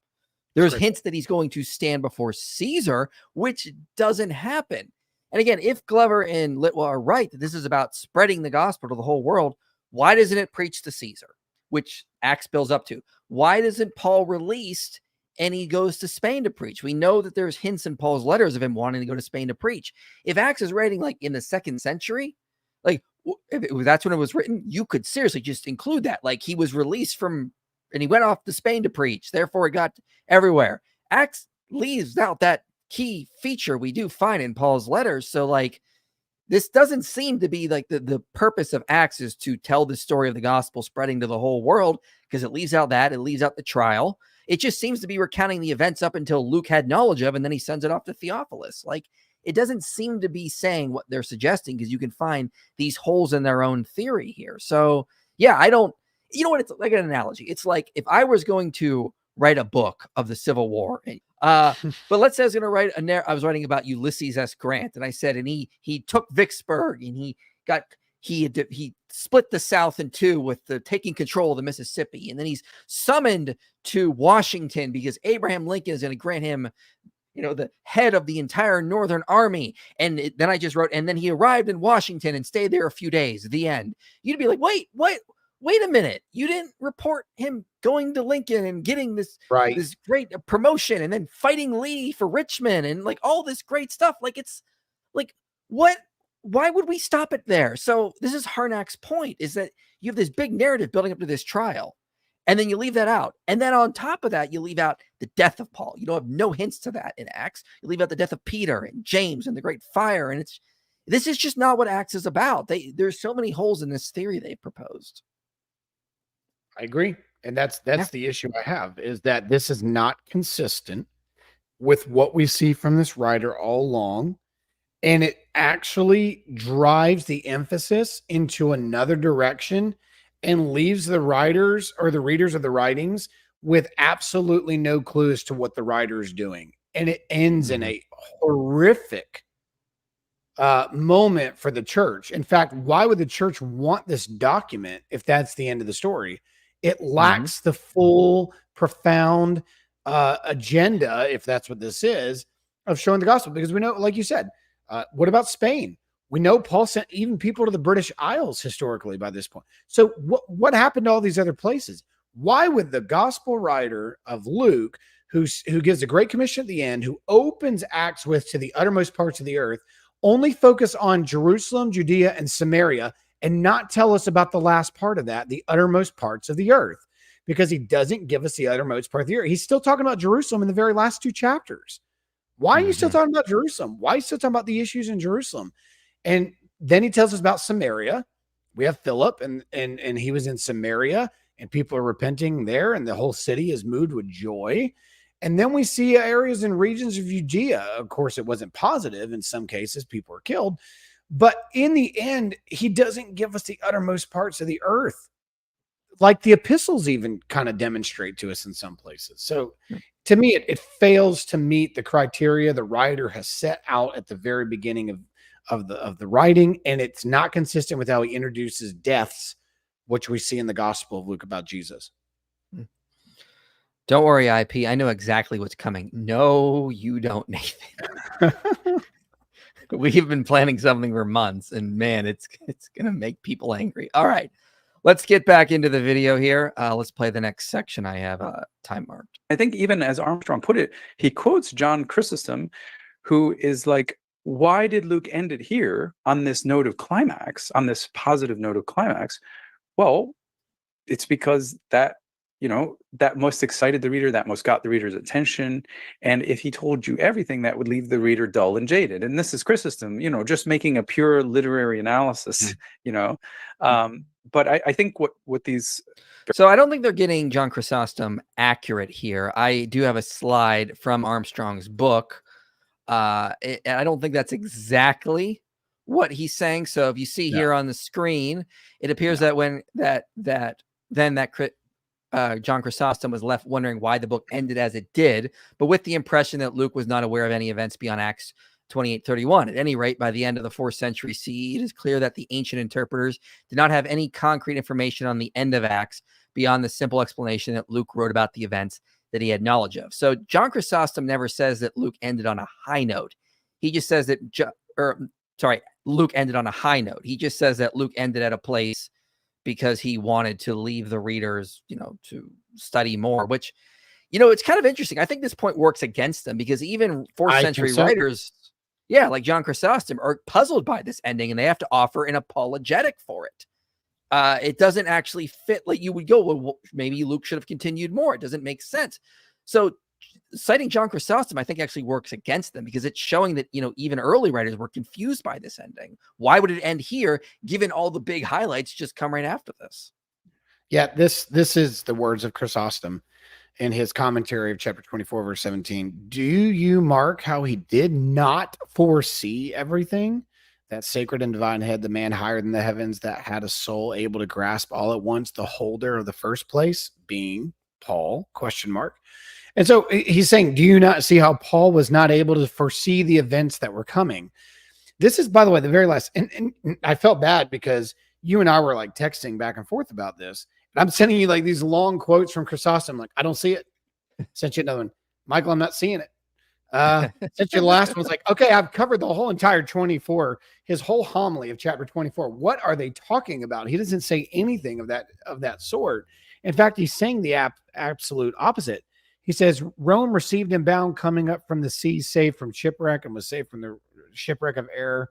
There's hints that he's going to stand before Caesar, which doesn't happen. And again, if Glover and Litwa are right that this is about spreading the gospel to the whole world, why doesn't it preach to Caesar, which Acts builds up to? Why doesn't Paul released and he goes to Spain to preach? We know that there's hints in Paul's letters of him wanting to go to Spain to preach. If Acts is writing like in the 2nd century, like that's when it was written, you could seriously just include that. Like he was released from, and he went off to Spain to preach. Therefore, it got everywhere. Acts leaves out that key feature we do find in Paul's letters. So like, this doesn't seem to be like the purpose of Acts is to tell the story of the gospel spreading to the whole world, because it leaves out that, it leaves out the trial. It just seems to be recounting the events up until Luke had knowledge of, and then he sends it off to Theophilus. Like, it doesn't seem to be saying what they're suggesting, because you can find these holes in their own theory here. So yeah, you know what? It's like an analogy. It's like if I was going to write a book of the Civil War, but let's say I was going to write I was writing about Ulysses S. Grant, and I said, and he took Vicksburg, and he split the South in two with the taking control of the Mississippi, and then he's summoned to Washington because Abraham Lincoln is going to grant him, the head of the entire Northern Army. And then I just wrote, and then he arrived in Washington and stayed there a few days. The end. You'd be like, wait a minute. You didn't report him going to Lincoln and getting this great promotion and then fighting Lee for Richmond and like all this great stuff. Like, it's like, what? Why would we stop it there? So this is Harnack's point, is that you have this big narrative building up to this trial, and then you leave that out. And then on top of that, you leave out the death of Paul. You don't have no hints to that in Acts. You leave out the death of Peter and James and the great fire. And this is just not what Acts is about. There's so many holes in this theory they've proposed. I agree. And that's the issue I have, is that this is not consistent with what we see from this writer all along. And it actually drives the emphasis into another direction and leaves the writers or the readers of the writings with absolutely no clue as to what the writer is doing. And it ends in a horrific moment for the church. In fact, why would the church want this document if that's the end of the story? It lacks the full, profound agenda, if that's what this is, of showing the gospel. Because we know, like you said, what about Spain? We know Paul sent even people to the British Isles historically by this point. So what happened to all these other places? Why would the gospel writer of Luke, who gives the Great Commission at the end, who opens Acts with to the uttermost parts of the earth, only focus on Jerusalem, Judea, and Samaria, and not tell us about the last part of that, the uttermost parts of the earth? Because he doesn't give us the uttermost part of the earth. He's still talking about Jerusalem in the very last 2 chapters. Why are you still talking about Jerusalem? Why are you still talking about the issues in Jerusalem? And then he tells us about Samaria. We have Philip, and he was in Samaria, and people are repenting there, and the whole city is moved with joy. And then we see areas and regions of Judea. Of course, it wasn't positive. In some cases, people were killed. But in the end, he doesn't give us the uttermost parts of the earth. like the epistles even kind of demonstrate to us in some places. So to me, it fails to meet the criteria the writer has set out at the very beginning of the writing, and it's not consistent with how he introduces deaths, which we see in the Gospel of Luke about Jesus. Don't worry, IP. I know exactly what's coming. No, you don't, Nathan. We've been planning something for months, and man, it's gonna make people angry. All right, let's get back into the video here. Let's play the next section. I have time marked. I think even as Armstrong put it, he quotes John Chrysostom, who is like, why did Luke end it here on this note of climax, on this positive note of climax? Well, it's because that, that most excited the reader, that most got the reader's attention. And if he told you everything, that would leave the reader dull and jaded. And this is Chrysostom, just making a pure literary analysis, But I think what these... So I don't think they're getting John Chrysostom accurate here. I do have a slide from Armstrong's book. And I don't think that's exactly what he's saying. So if you see here on the screen, it appears that when John Chrysostom was left wondering why the book ended as it did, but with the impression that Luke was not aware of any events beyond Acts 28:31. At any rate, by the end of the 4th century CE, it is clear that the ancient interpreters did not have any concrete information on the end of Acts beyond the simple explanation that Luke wrote about the events that he had knowledge of. So John Chrysostom never says that Luke ended on a high note. He just says that, Luke ended on a high note. He just says that Luke ended at a place because he wanted to leave the readers, to study more, which, it's kind of interesting. I think this point works against them because even 4th century writers, like John Chrysostom, are puzzled by this ending and they have to offer an apologetic for it. It doesn't actually fit. Like you would go, well, maybe Luke should have continued more. It doesn't make sense. So citing John Chrysostom, I think actually works against them because it's showing that, even early writers were confused by this ending. Why would it end here given all the big highlights just come right after this? Yeah, this is the words of Chrysostom in his commentary of chapter 24, verse 17. Do you mark how he did not foresee everything? That sacred and divine head, the man higher than the heavens, that had a soul able to grasp all at once the holder of the first place, being Paul, ? And so he's saying, do you not see how Paul was not able to foresee the events that were coming? This is, by the way, the very last, and I felt bad because you and I were like texting back and forth about this. And I'm sending you like these long quotes from Chrysostom. Like, I don't see it. Sent you another one. Michael, I'm not seeing it. Since your last one's like, okay, I've covered the whole entire 24, his whole homily of chapter 24. What are they talking about? He doesn't say anything of that sort. In fact, he's saying the absolute opposite. He says, Rome received him bound, coming up from the sea, saved from shipwreck, and was saved from the shipwreck of error.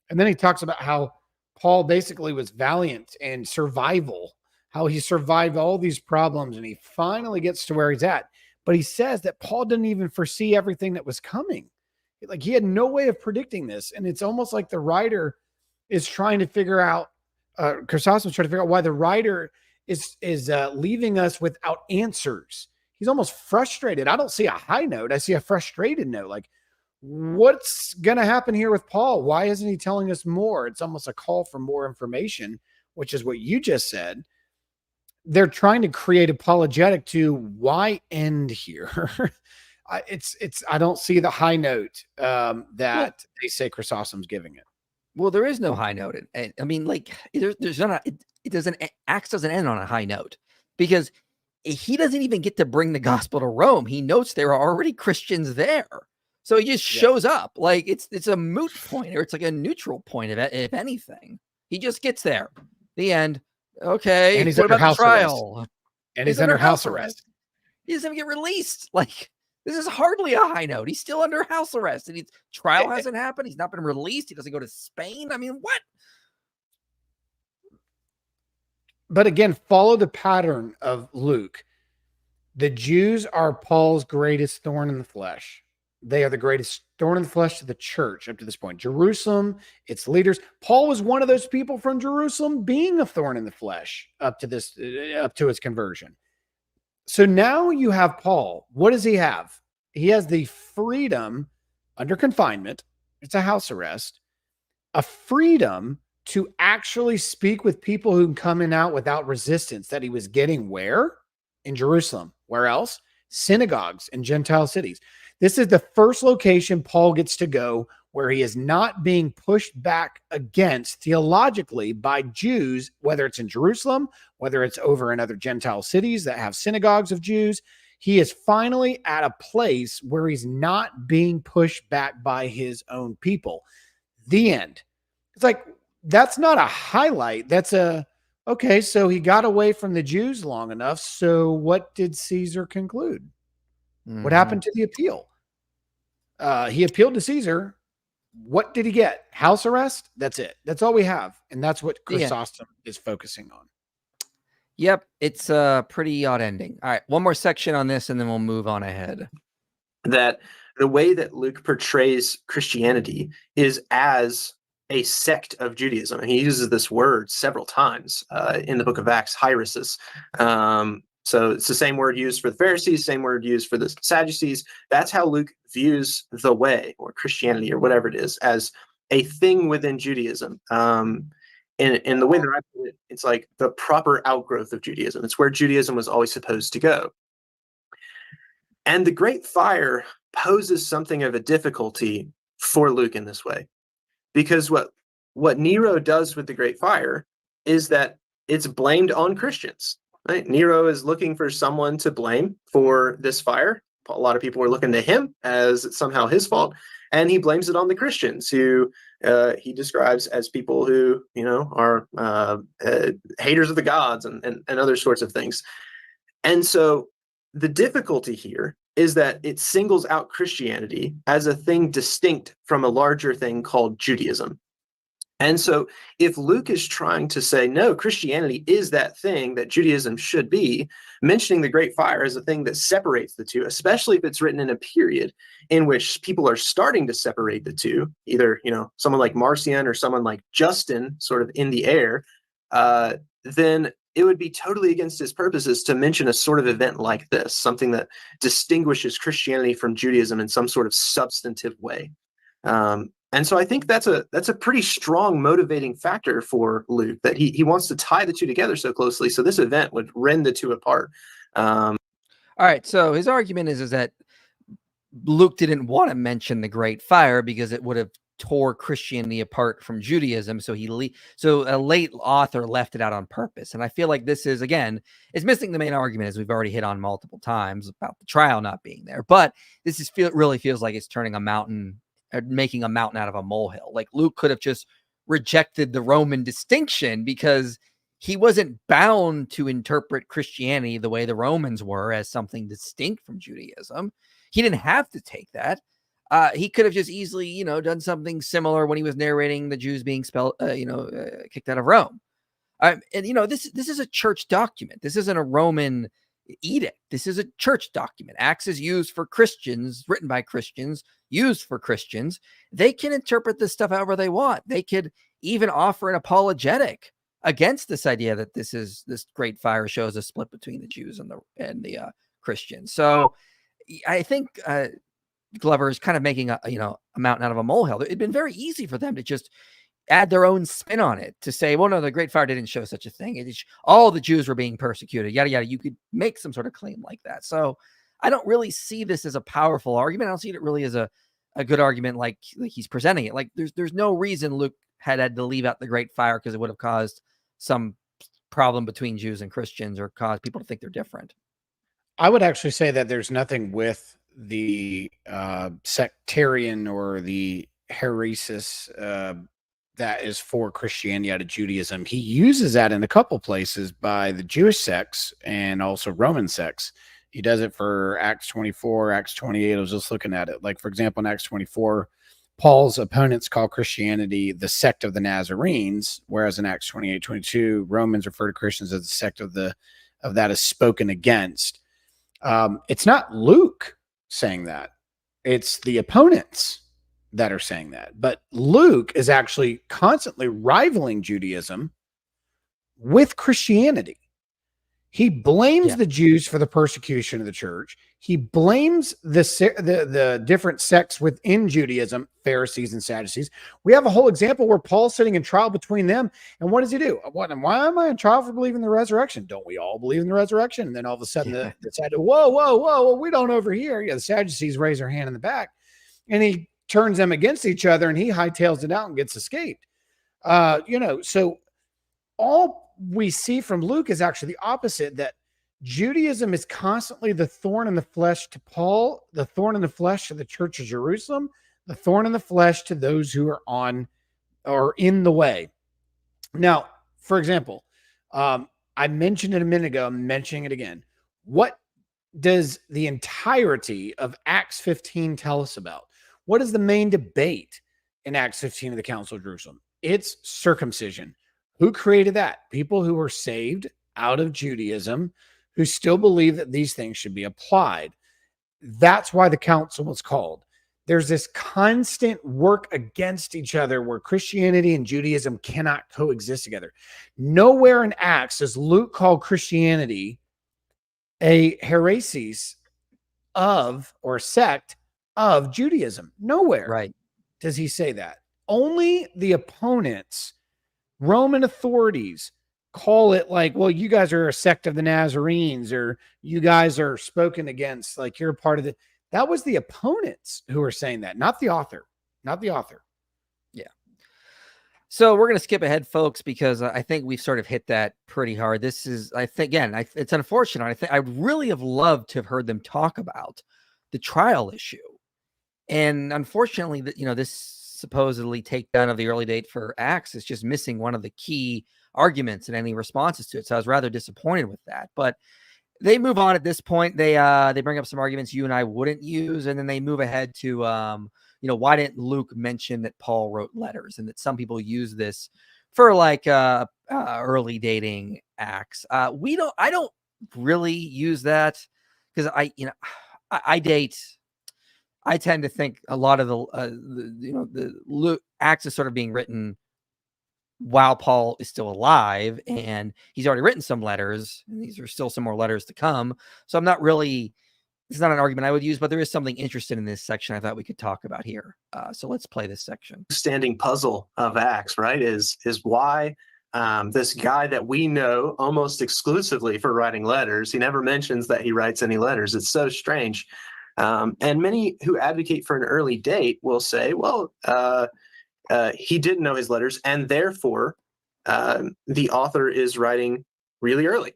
And then he talks about how Paul basically was valiant and survival, how he survived all these problems, and he finally gets to where he's at. But he says that Paul didn't even foresee everything that was coming. Like, he had no way of predicting this. And it's almost like the writer is trying to figure out, Chrysostom's trying to figure out why the writer is leaving us without answers. He's almost frustrated. I don't see a high note. I see a frustrated note. Like, what's going to happen here with Paul? Why isn't he telling us more? It's almost a call for more information, which is what you just said. They're trying to create apologetic to why end here. I don't see the high note that they say Chrysostom's giving it. Well, there is no high note. I mean, like there's not. It doesn't. Acts doesn't end on a high note because he doesn't even get to bring the gospel to Rome. He notes there are already Christians there, so he just shows up. Like it's a moot point, or it's like a neutral point if anything. He just gets there. The end. Okay. And he's what under about house the trial? arrest. And he's under house arrest. He doesn't even get released. Like, this is hardly a high note. He's still under house arrest, and his trial hasn't happened. He's not been released. He doesn't go to Spain. I mean, what? But again, follow the pattern of Luke. The Jews are Paul's greatest thorn in the flesh. They are the greatest thorn in the flesh to the church up to this point. Jerusalem, its leaders. Paul was one of those people from Jerusalem being a thorn in the flesh up to his conversion. So now you have Paul. What does he have? He has the freedom under confinement. It's a house arrest, a freedom to actually speak with people who can come in and out without resistance that he was getting where? In Jerusalem. Where else? Synagogues in Gentile cities. This is the first location Paul gets to go where he is not being pushed back against theologically by Jews, whether it's in Jerusalem, whether it's over in other Gentile cities that have synagogues of Jews. He is finally at a place where he's not being pushed back by his own people. The end. It's like, that's not a highlight. That's okay, so he got away from the Jews long enough. So what did Caesar conclude? What happened to the appeal? He appealed to Caesar. What did he get? House arrest? That's it. That's all we have. And that's what Chrysostom is focusing on. Yep. It's a pretty odd ending. All right. One more section on this, and then we'll move on ahead. That the way that Luke portrays Christianity is as a sect of Judaism. And he uses this word several times in the book of Acts, hieresis. So it's the same word used for the Pharisees, same word used for the Sadducees. That's how Luke views the way, or Christianity, or whatever it is, as a thing within Judaism. In the way that I put it, it's like the proper outgrowth of Judaism. It's where Judaism was always supposed to go. And the Great Fire poses something of a difficulty for Luke in this way. Because what Nero does with the Great Fire is that it's blamed on Christians. Right? Nero is looking for someone to blame for this fire. A lot of people are looking to him as it's somehow his fault, and he blames it on the Christians, who he describes as people who, are haters of the gods and other sorts of things. And so the difficulty here is that it singles out Christianity as a thing distinct from a larger thing called Judaism. And so if Luke is trying to say, no, Christianity is that thing that Judaism should be, mentioning the Great Fire as a thing that separates the two, especially if it's written in a period in which people are starting to separate the two, either, someone like Marcion or someone like Justin sort of in the air, then it would be totally against his purposes to mention a sort of event like this, something that distinguishes Christianity from Judaism in some sort of substantive way. And so I think that's a pretty strong motivating factor for Luke, that he wants to tie the two together so closely. So this event would rend the two apart. All right. So his argument is that Luke didn't want to mention the Great Fire because it would have tore Christianity apart from Judaism. So a late author left it out on purpose. And I feel like this is, again, it's missing the main argument, as we've already hit on multiple times, about the trial not being there. But this really feels like it's turning making a mountain out of a molehill. Like Luke could have just rejected the Roman distinction because he wasn't bound to interpret Christianity the way the Romans were, as something distinct from Judaism. He didn't have to take that. He could have just easily, done something similar when he was narrating the Jews being kicked out of Rome. And this is a church document. This isn't a Roman edict. This is a church document. Acts is used for Christians, written by Christians, used for Christians. They can interpret this stuff however they want. They could even offer an apologetic against this idea that this Great Fire shows a split between the Jews and the Christians. So I think Glover is kind of making a mountain out of a molehill. It'd been very easy for them to just add their own spin on it, to say, well, no, the Great Fire didn't show such a thing. All the Jews were being persecuted, yada, yada. You could make some sort of claim like that. So I don't really see this as a powerful argument. I don't see it really as a good argument like he's presenting it. Like there's no reason Luke had to leave out the Great Fire because it would have caused some problem between Jews and Christians or caused people to think they're different. I would actually say that there's nothing with the sectarian or the heresis that is for Christianity out of Judaism. He uses that in a couple places by the Jewish sects and also Roman sects. He does it for Acts 24, Acts 28. I was just looking at it. Like, for example, in Acts 24, Paul's opponents call Christianity the sect of the Nazarenes, whereas in Acts 28, 22, Romans refer to Christians as the sect of that is spoken against. It's not Luke saying that. It's the opponents that are saying that. But Luke is actually constantly rivaling Judaism with Christianity. He blames Yeah. the Jews for the persecution of the church. He blames the different sects within Judaism, Pharisees and Sadducees. We have a whole example where Paul's sitting in trial between them. And what does he do? Why am I in trial for believing the resurrection? Don't we all believe in the resurrection? And then all of a sudden, the Sadducees, whoa, we don't over here. Yeah, the Sadducees raise their hand in the back, and he turns them against each other, and he hightails it out and gets escaped. So all we see from Luke is actually the opposite, that Judaism is constantly the thorn in the flesh to Paul, the thorn in the flesh to the church of Jerusalem, the thorn in the flesh to those who are on or in the way. Now, for example, I mentioned it a minute ago, I'm mentioning it again. What does the entirety of Acts 15 tell us about? What is the main debate in Acts 15 of the Council of Jerusalem? It's circumcision. Who created that? People who were saved out of Judaism, who still believe that these things should be applied. That's why the council was called. There's this constant work against each other where Christianity and Judaism cannot coexist together. Nowhere in Acts does Luke call Christianity a heresis of or sect of Judaism. Nowhere Right. does he say that. Only the opponents, Roman authorities, call it like, well, you guys are a sect of the Nazarenes, or you guys are spoken against, like you're a part of the. That was the opponents who were saying that, not the author. Yeah. So we're going to skip ahead, folks, because I think we've sort of hit that pretty hard. This is, I think, again, it's unfortunate. I think I would really have loved to have heard them talk about the trial issue. And unfortunately, this supposedly takedown of the early date for Acts is just missing one of the key arguments and any responses to it. So I was rather disappointed with that. But they move on at this point. They bring up some arguments you and I wouldn't use, and then they move ahead to why didn't Luke mention that Paul wrote letters, and that some people use this for like early dating Acts. I don't really use that because I date. I tend to think a lot of the Luke Acts is sort of being written while Paul is still alive, and he's already written some letters, and these are still some more letters to come. So it's not an argument I would use, but there is something interesting in this section I thought we could talk about here. So let's play this section. Standing puzzle of Acts, right, is why this guy that we know almost exclusively for writing letters, he never mentions that he writes any letters. It's so strange. And many who advocate for an early date will say, well, he didn't know his letters, and therefore the author is writing really early.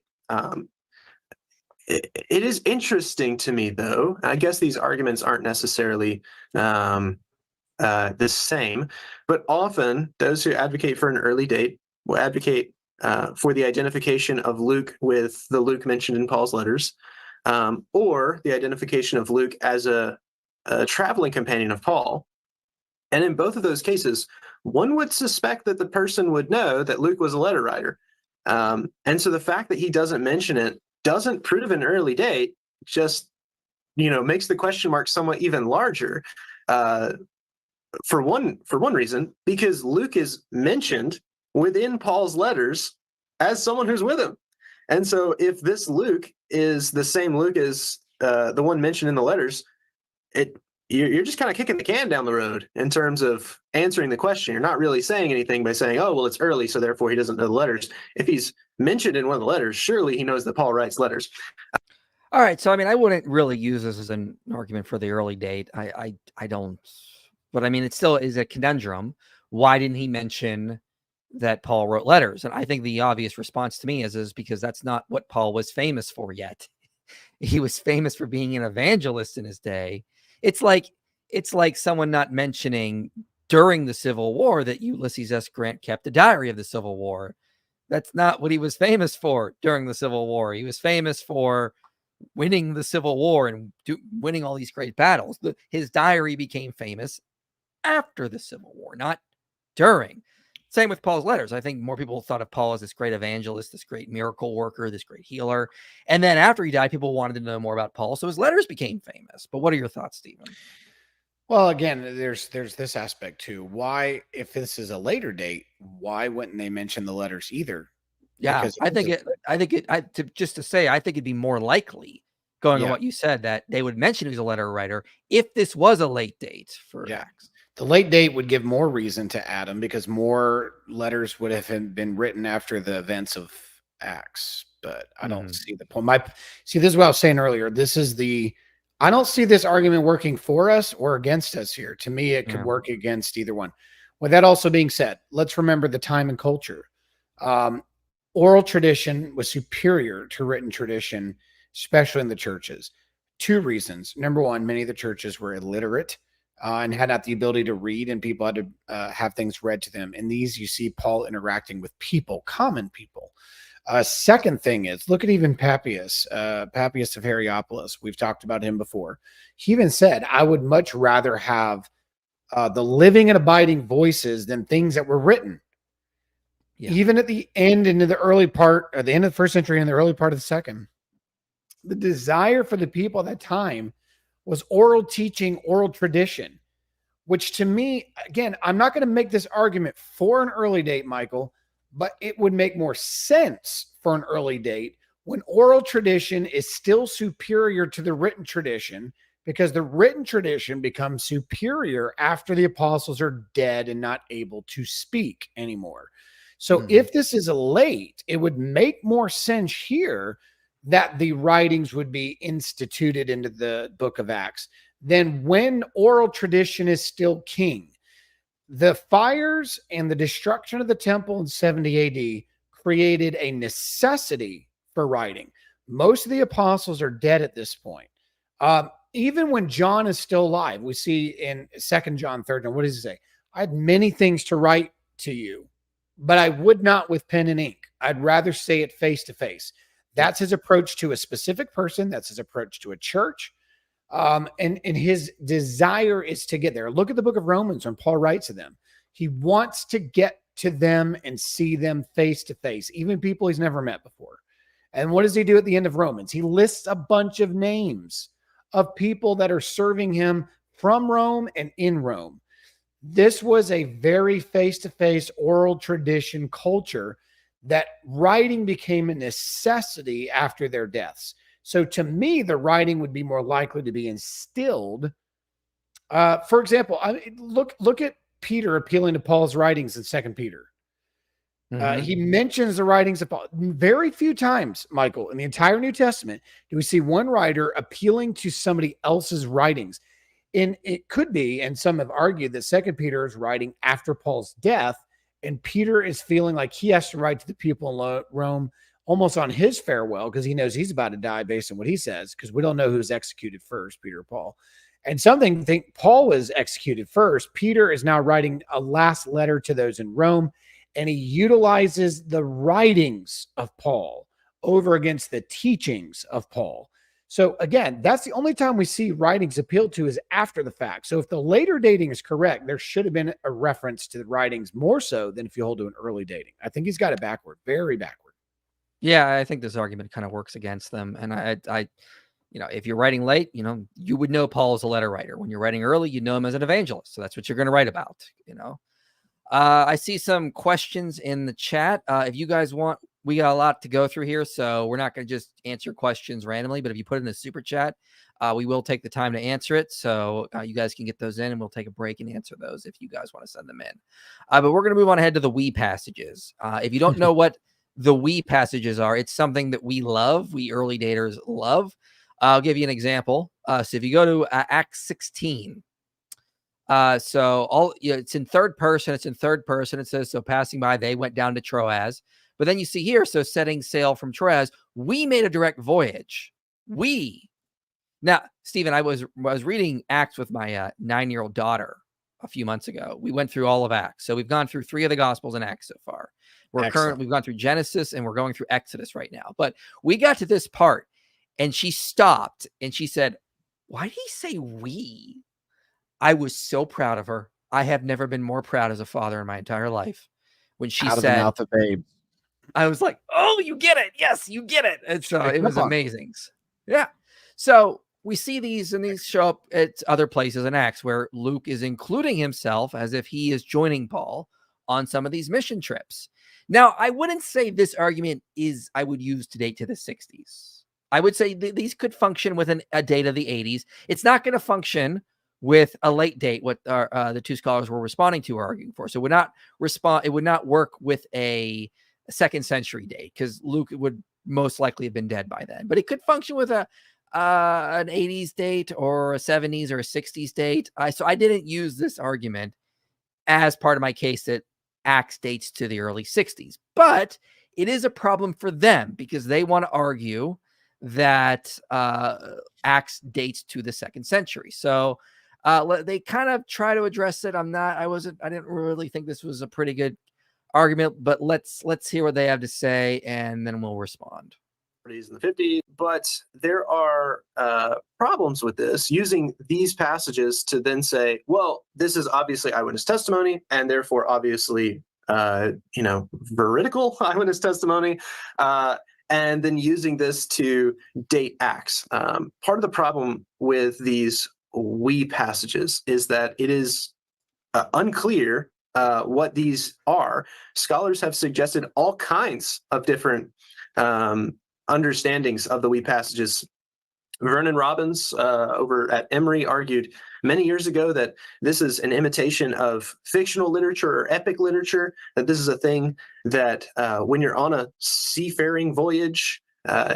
It is interesting to me, though. I guess these arguments aren't necessarily the same, but often those who advocate for an early date will advocate for the identification of Luke with the Luke mentioned in Paul's letters, or the identification of Luke as a traveling companion of Paul. And in both of those cases, one would suspect that the person would know that Luke was a letter writer. And so the fact that he doesn't mention it doesn't prove an early date, just makes the question mark somewhat even larger. For one reason, because Luke is mentioned within Paul's letters as someone who's with him. And so if this Luke is the same Luke as the one mentioned in the letters, you're just kind of kicking the can down the road in terms of answering the question. You're not really saying anything by saying, oh, well, it's early, so therefore he doesn't know the letters. If he's mentioned in one of the letters, surely he knows that Paul writes letters. All right. So, I wouldn't really use this as an argument for the early date. I don't. But, it still is a conundrum. Why didn't he mention that Paul wrote letters? And I think the obvious response to me is because that's not what Paul was famous for yet. He was famous for being an evangelist in his day. It's like someone not mentioning during the Civil War that Ulysses S. Grant kept a diary of the Civil War. That's not what he was famous for during the Civil War. He was famous for winning the Civil War and winning all these great battles. His diary became famous after the Civil War, not during. Same with Paul's letters. I think more people thought of Paul as this great evangelist, this great miracle worker, this great healer. And then after he died, people wanted to know more about Paul. So his letters became famous. But what are your thoughts, Stephen? Well, again, there's this aspect too. Why, if this is a later date, why wouldn't they mention the letters either? Yeah, because I think I think it'd be more likely, going on Yeah. what you said, that they would mention he was a letter writer if this was a late date for Yeah. Acts. the late date would give more reason to add him because more letters would have been written after the events of Acts. But I don't Mhm. see the point. This is what I was saying earlier. I don't see this argument working for us or against us here. To me, it could Yeah. work against either one. With that also being said, let's remember the time and culture. Um, Oral tradition was superior to written tradition, especially in the churches. Two reasons. Number one, many of the churches were illiterate and had not the ability to read, and people had to have things read to them. In these, you see Paul interacting with people, common people. Second thing is, look at even Papias, Papias of Hierapolis. We've talked about him before. He even said, I would much rather have the living and abiding voices than things that were written. Yeah. Even at the end, into the early part, at the end of the first century and the early part of the second, the desire for the people at that time was oral teaching, oral tradition, which to me, again, I'm not going to make this argument for an early date, Michael, but it would make more sense for an early date when oral tradition is still superior to the written tradition, because the written tradition becomes superior after the apostles are dead and not able to speak anymore. So if this is a late, it would make more sense here that the writings would be instituted into the book of Acts than when oral tradition is still king. The fires and the destruction of the temple in 70 AD created a necessity for writing. Most of the apostles are dead at this point. Even when John is still alive, we see in 2 John 3, what does he say? I had many things to write to you, but I would not with pen and ink. I'd rather say it face to face. That's his approach to a specific person. That's his approach to a church. And his desire is to get there. Look at the book of Romans when Paul writes to them. He wants to get to them and see them face to face, even people he's never met before. And what does he do at the end of Romans? He lists a bunch of names of people that are serving him from Rome and in Rome. This was a very face-to-face oral tradition culture that writing became a necessity after their deaths. So to me, the writing would be more likely to be instilled. For example, look at Peter appealing to Paul's writings in 2 Peter. He mentions the writings of Paul very few times, Michael, in the entire New Testament. Do we see one writer appealing to somebody else's writings? And it could be, and some have argued that 2 Peter is writing after Paul's death, and Peter is feeling like he has to write to the people in Rome almost on his farewell because he knows he's about to die based on what he says, because we don't know who's executed first, Peter or Paul. And some think Paul was executed first. Peter is now writing a last letter to those in Rome, and he utilizes the writings of Paul over against the teachings of Paul. So again, that's the only time we see writings appealed to is after the fact. So if the later dating is correct, there should have been a reference to the writings more so than if you hold to an early dating. I think he's got it backward, very backward. Yeah, I think this argument kind of works against them. And I if you're writing late, you would know Paul is a letter writer. When you're writing early, you know him as an evangelist. So that's what you're going to write about, I see some questions in the chat. If you guys want, we got a lot to go through here, so we're not going to just answer questions randomly, but if you put it in the super chat, we will take the time to answer it. So you guys can get those in, and we'll take a break and answer those if you guys want to send them in. But we're going to move on ahead to the we passages. If you don't know what the we passages are, it's something that we love. We early daters love. I'll give you an example. So if you go to Acts 16, it's in third person. It says, so passing by, they went down to Troas. But then you see here, so setting sail from Troas, we made a direct voyage. Now, Stephen, I was reading Acts with my 9-year-old daughter a few months ago. We went through all of Acts. So we've gone through 3 of the Gospels in Acts so far. We've gone through Genesis and we're going through Exodus right now. But we got to this part and she stopped and she said, why did he say we? I was so proud of her. I have never been more proud as a father in my entire life. When she Out of said, the mouth of babe. I was like, oh, you get it. Yes, you get it. And so it was amazing. Yeah. So we see these and these show up at other places in Acts where Luke is including himself as if he is joining Paul on some of these mission trips. Now, I wouldn't say this argument I would use to date to the 60s. I would say these could function with a date of the 80s. It's not going to function with a late date, what the two scholars were responding to or arguing for. So it would not work with a 2nd century date, because Luke would most likely have been dead by then. But it could function with an 80s date or a 70s or a 60s date. So I didn't use this argument as part of my case that Acts dates to the early 60s. But it is a problem for them because they want to argue that Acts dates to the 2nd century. So they kind of try to address it. I didn't really think this was a pretty good argument, but let's hear what they have to say, and then we'll respond. In the 50s, but there are problems with this, using these passages to then say, well, this is obviously eyewitness testimony, and therefore obviously veridical eyewitness testimony, and then using this to date Acts. Part of the problem with these we passages is that it is unclear what these are. Scholars have suggested all kinds of different understandings of the we passages. Vernon Robbins over at Emory argued many years ago that this is an imitation of fictional literature or epic literature, that this is a thing that when you're on a seafaring voyage,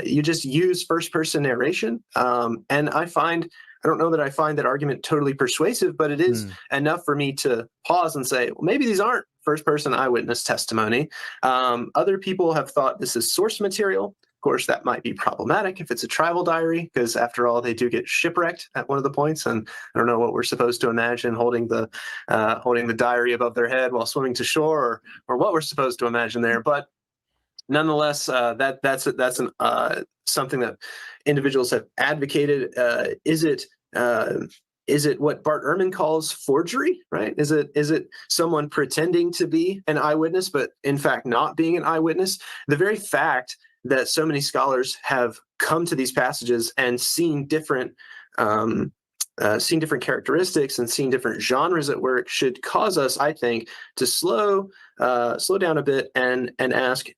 you just use first-person narration. And I don't know that I find that argument totally persuasive, but it is enough for me to pause and say, well, maybe these aren't first-person eyewitness testimony. Other people have thought this is source material. Of course, that might be problematic if it's a travel diary, because after all, they do get shipwrecked at one of the points, and I don't know what we're supposed to imagine holding the diary above their head while swimming to shore, or what we're supposed to imagine there. But nonetheless, that's something that individuals have advocated. Is it what Bart Ehrman calls forgery, right? Is it someone pretending to be an eyewitness, but in fact not being an eyewitness? The very fact that so many scholars have come to these passages and seen different characteristics and seen different genres at work should cause us, I think, to slow down a bit and ask,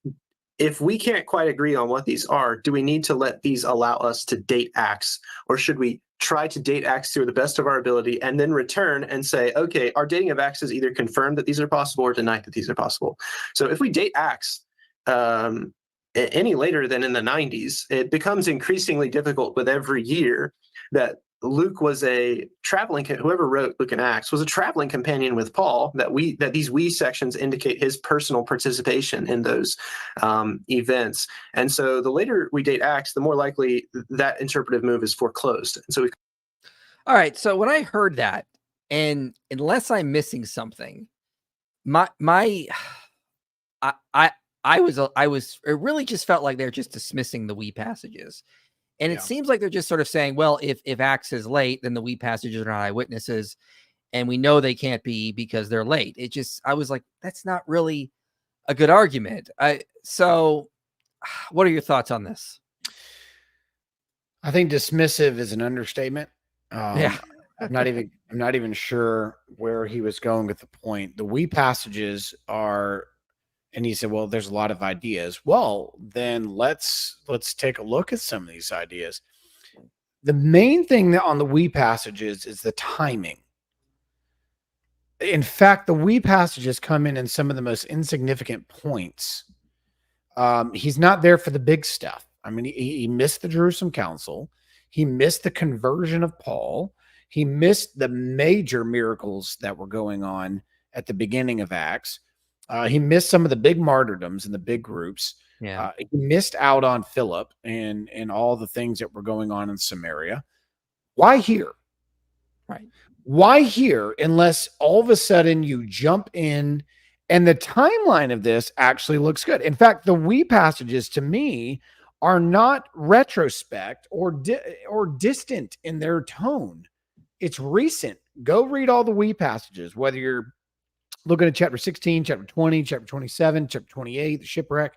if we can't quite agree on what these are, do we need to let these allow us to date Acts, or should we try to date Acts to the best of our ability and then return and say, okay, our dating of Acts is either confirmed that these are possible or denied that these are possible? So if we date Acts any later than in the 90s, it becomes increasingly difficult with every year that Luke was whoever wrote Luke and Acts was a traveling companion with Paul, that these we sections indicate his personal participation in those events. And so the later we date Acts, the more likely that interpretive move is foreclosed. And so all right. So when I heard that, and unless I'm missing something, it really just felt like they're just dismissing the we passages. And it seems like they're just sort of saying, well, if Acts is late, then the we passages are not eyewitnesses, and we know they can't be because they're late. I was like, that's not really a good argument. So what are your thoughts on this? I think dismissive is an understatement. Yeah. I'm not even sure where he was going with the point. The we passages are, and he said, well, there's a lot of ideas. Well, then let's take a look at some of these ideas. The main thing on the we passages is the timing. In fact, the we passages come in some of the most insignificant points. He's not there for the big stuff. I mean, he missed the Jerusalem Council. He missed the conversion of Paul. He missed the major miracles that were going on at the beginning of Acts. He missed some of the big martyrdoms and the big groups. Yeah. He missed out on Philip and all the things that were going on in Samaria. Why here? Right. Why here unless all of a sudden you jump in and the timeline of this actually looks good? In fact, the we passages to me are not retrospect or distant in their tone. It's recent. Go read all the we passages, whether you're looking at chapter 16, chapter 20, chapter 27, chapter 28, the shipwreck.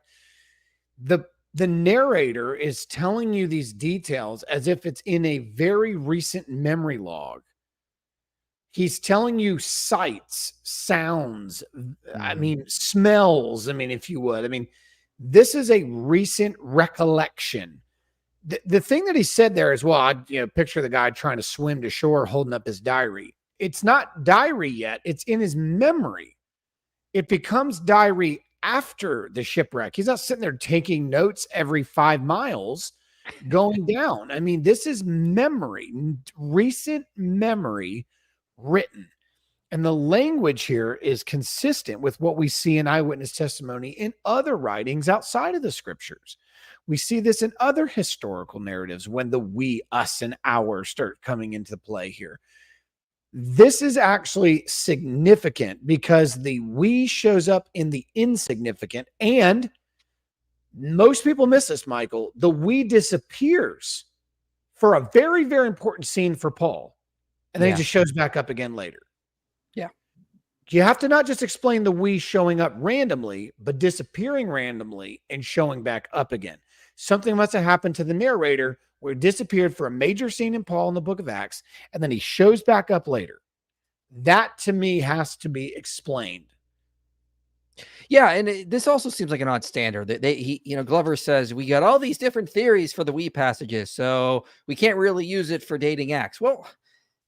The narrator is telling you these details as if it's in a very recent memory log. He's telling you sights, sounds, I mean, smells, I mean, if you would. I mean, this is a recent recollection. The thing that he said there as well, picture the guy trying to swim to shore holding up his diary. It's not diary yet. It's in his memory. It becomes diary after the shipwreck. He's not sitting there taking notes every 5 miles going down. I mean, this is memory, recent memory written. And the language here is consistent with what we see in eyewitness testimony in other writings outside of the scriptures. We see this in other historical narratives when the we, us, and our start coming into play here. This is actually significant because the we shows up in the insignificant, and most people miss this, Michael. The we disappears for a very, very important scene for Paul, and then he just shows back up again later. Yeah. You have to not just explain the we showing up randomly, but disappearing randomly and showing back up again. Something must have happened to the narrator where it disappeared for a major scene in Paul in the book of Acts, and then he shows back up later. That, to me, has to be explained. Yeah, and this also seems like an odd standard. Glover says, we got all these different theories for the we passages, so we can't really use it for dating Acts. Well,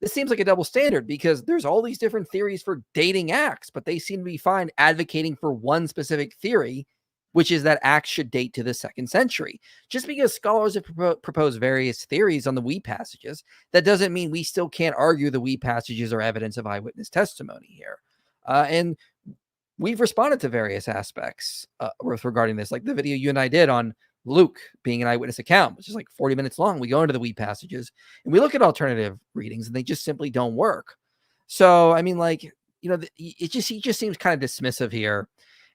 this seems like a double standard because there's all these different theories for dating Acts, but they seem to be fine advocating for one specific theory, which is that Acts should date to the 2nd century. Just because scholars have proposed various theories on the we passages, that doesn't mean we still can't argue the we passages are evidence of eyewitness testimony here. And we've responded to various aspects regarding this, like the video you and I did on Luke being an eyewitness account, which is like 40 minutes long. We go into the we passages and we look at alternative readings and they just simply don't work. So, I mean, he just seems kind of dismissive here.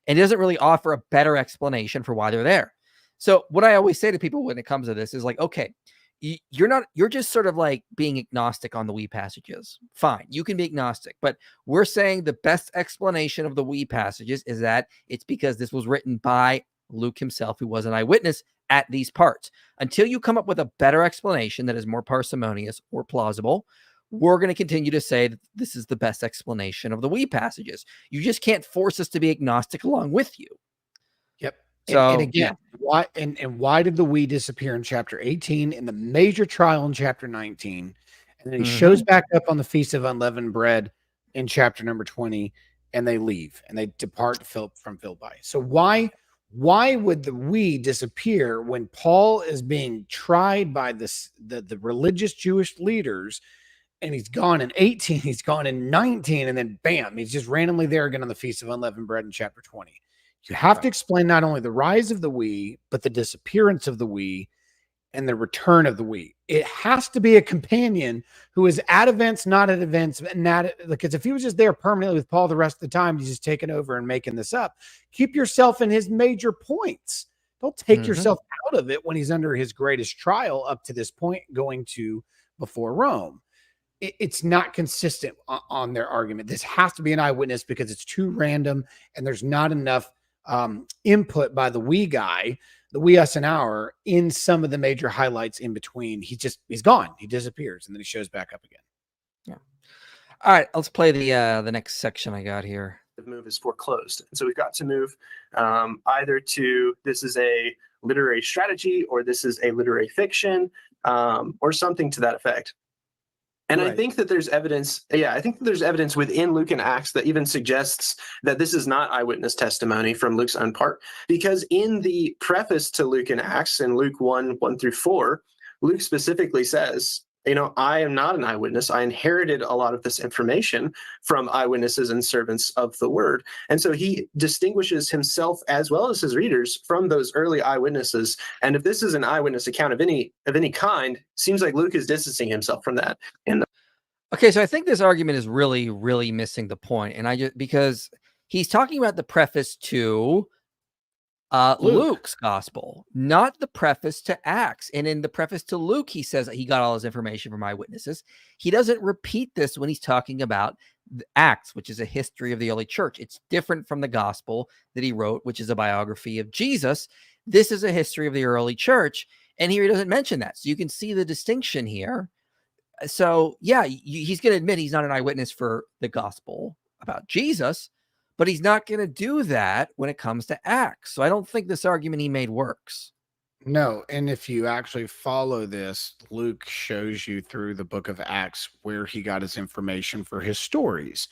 And doesn't really offer a better explanation for why they're there. So what I always say to people when it comes to this is like, okay, you're just sort of like being agnostic on the we passages. Fine, you can be agnostic, but we're saying the best explanation of the we passages is that it's because this was written by Luke himself, who was an eyewitness at these parts. Until you come up with a better explanation that is more parsimonious or plausible, we're going to continue to say that this is the best explanation of the we passages. You just can't force us to be agnostic along with you. Yep. So and again, why did the we disappear in chapter 18 in the major trial in chapter 19? And then he shows back up on the Feast of Unleavened Bread in chapter number 20, and they leave and they depart from Philippi. So why would the we disappear when Paul is being tried by the religious Jewish leaders? And he's gone in 18, he's gone in 19, and then bam, he's just randomly there again on the Feast of Unleavened Bread in chapter 20. You have to explain not only the rise of the we, but the disappearance of the we and the return of the we. It has to be a companion who is at events, not at events, because if he was just there permanently with Paul the rest of the time, he's just taking over and making this up. Keep yourself in his major points. Don't take yourself out of it when he's under his greatest trial up to this point, going to before Rome. It's not consistent on their argument. This has to be an eyewitness because it's too random and there's not enough input by the we guy, the we, us, and our in some of the major highlights in between. He's gone. He disappears and then he shows back up again. Yeah. All right, let's play the next section I got here. The move is foreclosed. And so we've got to move either to this is a literary strategy or this is a literary fiction or something to that effect. And right. I think that there's evidence. Yeah, I think that there's evidence within Luke and Acts that even suggests that this is not eyewitness testimony from Luke's own part. Because in the preface to Luke and Acts, in Luke 1:1-4, Luke specifically says, I am not an eyewitness. I inherited a lot of this information from eyewitnesses and servants of the word. And so he distinguishes himself as well as his readers from those early eyewitnesses. And if this is an eyewitness account of any kind, seems like Luke is distancing himself from that. Okay, so I think this argument is really, really missing the point. And because he's talking about the preface to Luke's gospel, not the preface to Acts. And in the preface to Luke, he says that he got all his information from eyewitnesses. He doesn't repeat this when he's talking about Acts, which is a history of the early church. It's different from the gospel that he wrote, which is a biography of Jesus. This is a history of the early church. And here he doesn't mention that. So you can see the distinction here. So yeah, he's going to admit he's not an eyewitness for the gospel about Jesus, but he's not going to do that when it comes to Acts. So I don't think this argument he made works. No, and if you actually follow this, Luke shows you through the book of Acts where he got his information for his stories.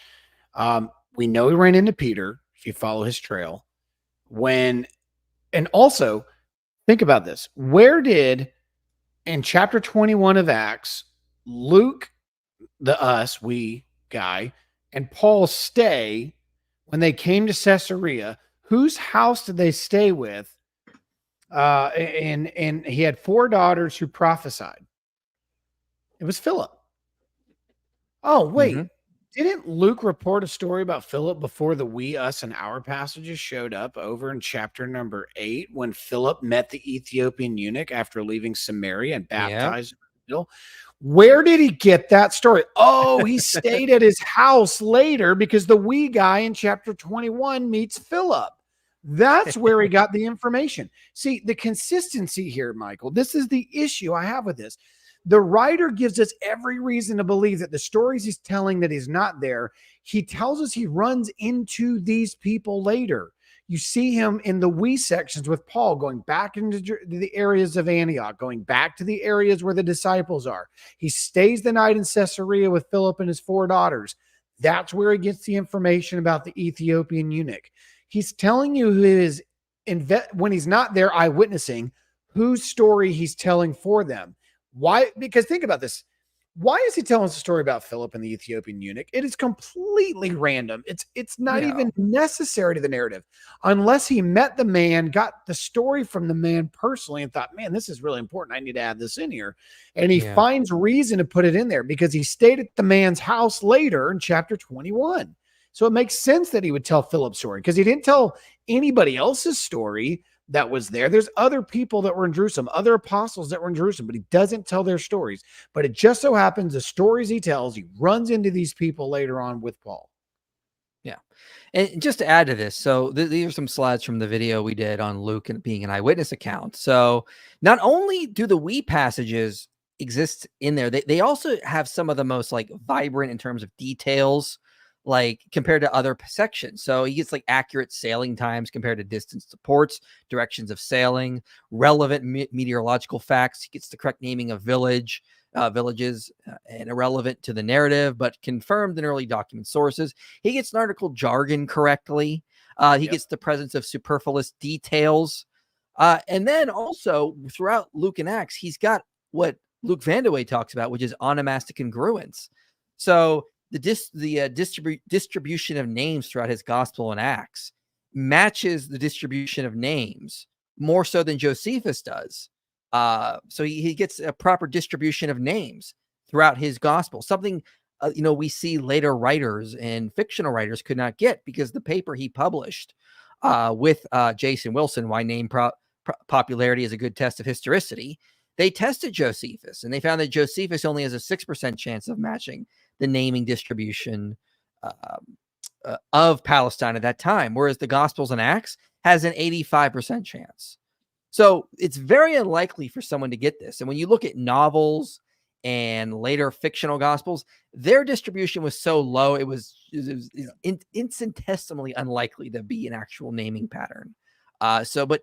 We know he ran into Peter, if you follow his trail. And also, think about this. Where did, in chapter 21 of Acts, Luke, we guy, and Paul stay when they came to Caesarea? Whose house did they stay with? And he had 4 daughters who prophesied. It was Philip. Oh, wait. Mhm. Didn't Luke report a story about Philip before the we, us, and our passages showed up over in chapter number 8 when Philip met the Ethiopian eunuch after leaving Samaria and baptized him? Where did he get that story? Oh, he stayed at his house later because the we guy in chapter 21 meets Philip. That's where he got the information. See, the consistency here, Michael, this is the issue I have with this. The writer gives us every reason to believe that the stories he's telling that he's not there, he tells us he runs into these people later. You see him in the we sections with Paul going back into the areas of Antioch, going back to the areas where the disciples are. He stays the night in Caesarea with Philip and his 4 daughters. That's where he gets the information about the Ethiopian eunuch. He's telling you when he's not there eyewitnessing, whose story he's telling for them. Why? Because think about this. Why is he telling us a story about Philip and the Ethiopian eunuch? It is completely random. It's not even necessary to the narrative unless he met the man, got the story from the man personally and thought, man, this is really important. I need to add this in here. And he finds reason to put it in there because he stayed at the man's house later in chapter 21. So it makes sense that he would tell Philip's story because he didn't tell anybody else's story that was there. There's other people that were in Jerusalem, other apostles that were in Jerusalem, but he doesn't tell their stories. But it just so happens the stories he tells, he runs into these people later on with Paul. Yeah. And just to add to this, so these are some slides from the video we did on Luke and being an eyewitness account. So not only do the we passages exist in there, they also have some of the most like vibrant in terms of details, like compared to other sections. So he gets like accurate sailing times compared to distance to ports, directions of sailing, relevant meteorological facts. He gets the correct naming of villages, and irrelevant to the narrative, but confirmed in early document sources. He gets nautical jargon correctly. He gets the presence of superfluous details. And then also throughout Luke and Acts, he's got what Luke Vandewey talks about, which is onomastic congruence. So the distribution of names throughout his gospel and Acts matches the distribution of names more so than Josephus does. So he gets a proper distribution of names throughout his gospel, something we see later writers and fictional writers could not get because the paper he published with Jason Wilson, Why Name Popularity is a Good Test of Historicity, they tested Josephus and they found that Josephus only has a 6% chance of matching the naming distribution of Palestine at that time, whereas the Gospels and Acts has an 85% chance. So it's very unlikely for someone to get this. And when you look at novels and later fictional Gospels, their distribution was so low, it was infinitesimally unlikely to be an actual naming pattern. But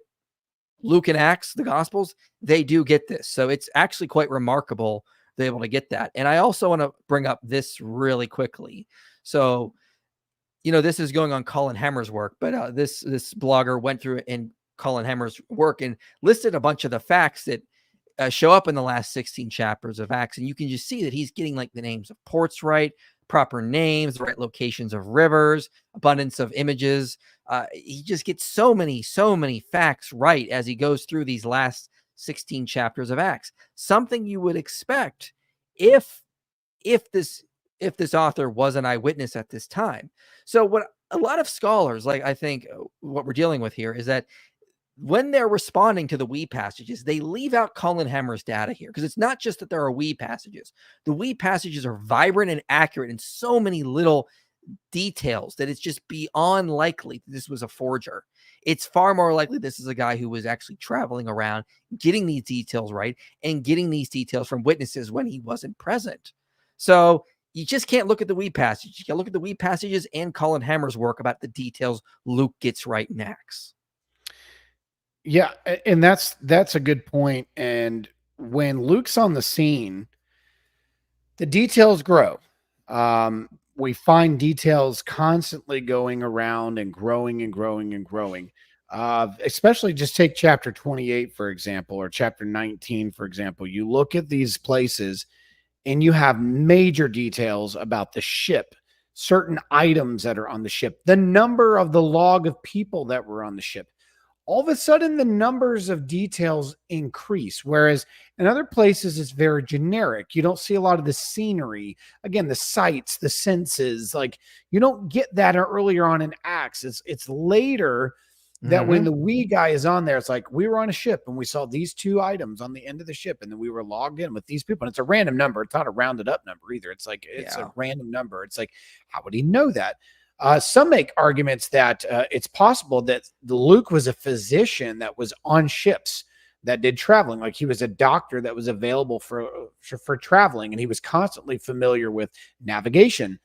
Luke and Acts, the Gospels, they do get this. So it's actually quite remarkable they're able to get that. And I also want to bring up this really quickly. So, this is going on Colin Hemmer's work, but this blogger went through in Colin Hemmer's work and listed a bunch of the facts that show up in the last 16 chapters of Acts. And you can just see that he's getting like the names of ports right, proper names, the right locations of rivers, abundance of images. He just gets so many facts right as he goes through these last 16 chapters of Acts, something you would expect if this author was an eyewitness at this time. So what a lot of scholars, like I think what we're dealing with here is that when they're responding to the we passages, they leave out Colin Hemmer's data here because it's not just that there are we passages. The we passages are vibrant and accurate in so many little details that it's just beyond likely that this was a forger. It's far more likely this is a guy who was actually traveling around, getting these details right, and getting these details from witnesses when he wasn't present. So you just can't look at the weed passage. You can look at the weed passages and Colin Hammer's work about the details Luke gets right in Acts. Yeah, and that's a good point. And when Luke's on the scene, the details grow. We find details constantly going around and growing and growing and growing. Especially just take chapter 28, for example, or chapter 19, for example. You look at these places and you have major details about the ship, certain items that are on the ship, the number of the log of people that were on the ship. All of a sudden, the numbers of details increase, whereas in other places, it's very generic. You don't see a lot of the scenery. Again, the sights, the senses, like you don't get that earlier on in Acts. It's later that when the we guy is on there, it's like we were on a ship and we saw these two items on the end of the ship, and then we were logged in with these people. And it's a random number. It's not a rounded up number either. It's like it's a random number. It's like, how would he know that? Some make arguments that it's possible that Luke was a physician that was on ships that did traveling, like he was a doctor that was available for traveling, and he was constantly familiar with navigation.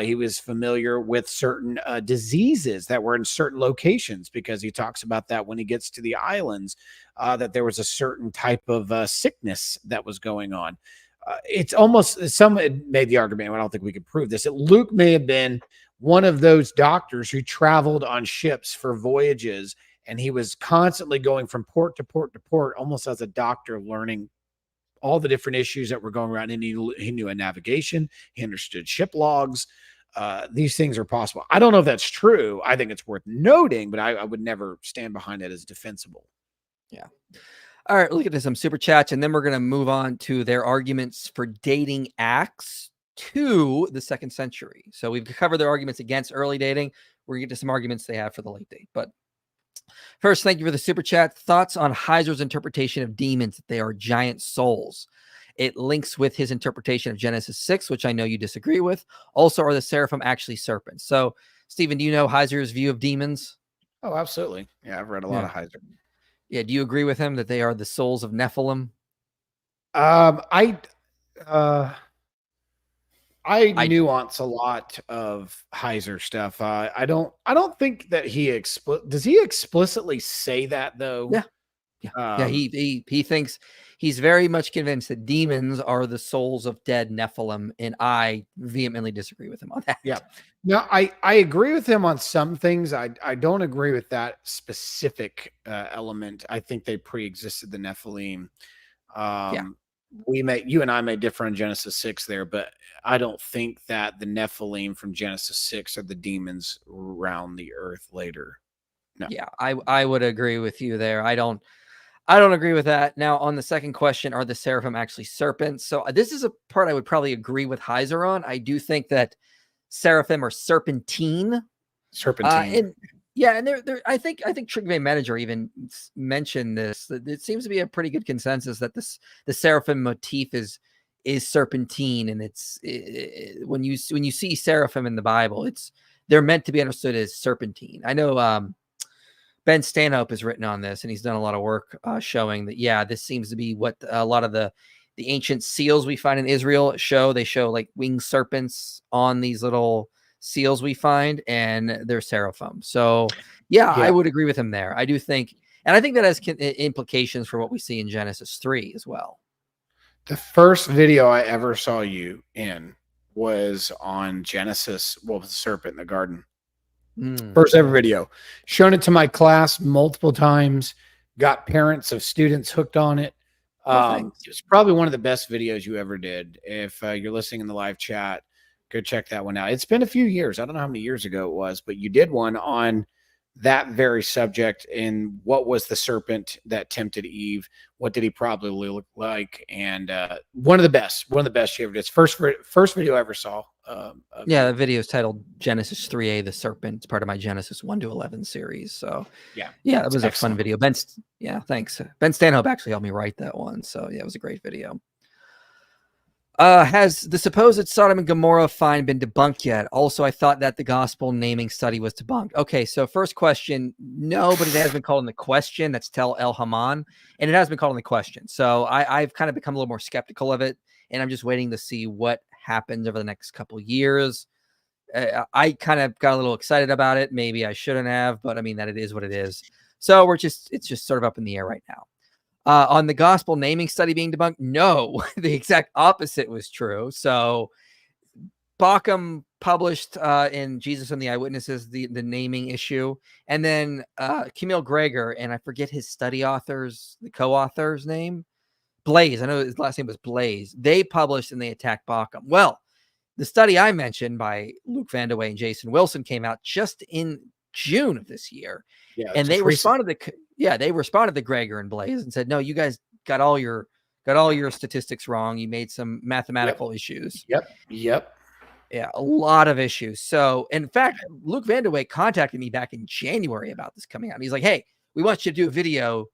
He was familiar with certain diseases that were in certain locations, because he talks about that when he gets to the islands, that there was a certain type of sickness that was going on. It's almost, some made the argument, I don't think we could prove this, that Luke may have been one of those doctors who traveled on ships for voyages, and he was constantly going from port to port to port, almost as a doctor, learning all the different issues that were going around. And he knew a navigation, he understood ship logs. These things are possible. I don't know if that's true. I think it's worth noting, but I would never stand behind it as defensible. Yeah. All right, we'll get to some super chats, and then we're going to move on to their arguments for dating Acts to the 2nd century. So we've covered their arguments against early dating. We're going to get to some arguments they have for the late date. But first, thank you for the super chat. Thoughts on Heiser's interpretation of demons, that they are giant souls. It links with his interpretation of Genesis 6, which I know you disagree with. Also, are the seraphim actually serpents? So, Stephen, do you know Heiser's view of demons? Oh, absolutely. Yeah, I've read a lot of Heiser. Yeah, do you agree with him that they are the souls of Nephilim? I nuance a lot of Heiser stuff. I don't think that does he explicitly say that though? Yeah. He thinks, he's very much convinced that demons are the souls of dead Nephilim, and I vehemently disagree with him on that. Yeah. No, I agree with him on some things. I don't agree with that specific element. I think they pre-existed the Nephilim. You and I may differ on Genesis 6 there, but I don't think that the Nephilim from Genesis 6 are the demons around the earth later. No. Yeah, I would agree with you there. I don't agree with that. Now, on the second question, are the seraphim actually serpents? So this is a part I would probably agree with Heiser on. I do think that seraphim are serpentine. And they're I think Trigve Manager even mentioned this. That it seems to be a pretty good consensus that the seraphim motif is serpentine, and when you see seraphim in the Bible, they're meant to be understood as serpentine. I know Ben Stanhope has written on this, and he's done a lot of work showing that, this seems to be what a lot of the ancient seals we find in Israel show. They show like winged serpents on these little seals we find, and they're seraphim. So I would agree with him there. I do think, and I think that has implications for what we see in Genesis 3 as well. The first video I ever saw you in was on Genesis, the serpent in the garden. First ever video. Shown it to my class multiple times. Got parents of students hooked on it. It's probably one of the best videos you ever did. If you're listening in the live chat, go check that one out. It's been a few years. I don't know how many years ago it was, but you did one on that very subject. And what was the serpent that tempted Eve? What did he probably look like? And one of the best you ever did. It's first video I ever saw. The video is titled Genesis 3a, the serpent. It's part of my Genesis 1 to 11 series. So that was a fun video. Thanks. Ben Stanhope actually helped me write that one. So it was a great video. Has the supposed Sodom and Gomorrah find been debunked yet? Also, I thought that the gospel naming study was debunked. Okay, so first question, no, but it has been called in the question. That's Tel El Haman, and it has been called in the question. So I've kind of become a little more skeptical of it, and I'm just waiting to see what happens over the next couple years. I kind of got a little excited about it. Maybe I shouldn't have, but I mean that it is what it is. So it's just sort of up in the air right now. On the gospel naming study being debunked, no, the exact opposite was true. So Bauckham published in Jesus and the Eyewitnesses the naming issue, and then Camille Greger, and I forget his study author's, the co-author's name, Blaze. I know his last name was Blaze. They published and they attacked Bauckham. Well, the study I mentioned by Luke Vandewey and Jason Wilson came out just in June of this year. Yeah, And they responded to Greger and Blaze and said, no, you guys got all your statistics wrong. You made some mathematical issues. Yep. Yeah, a lot of issues. So in fact, Luke Vandewey contacted me back in January about this coming out. And he's like, hey, we want you to do a video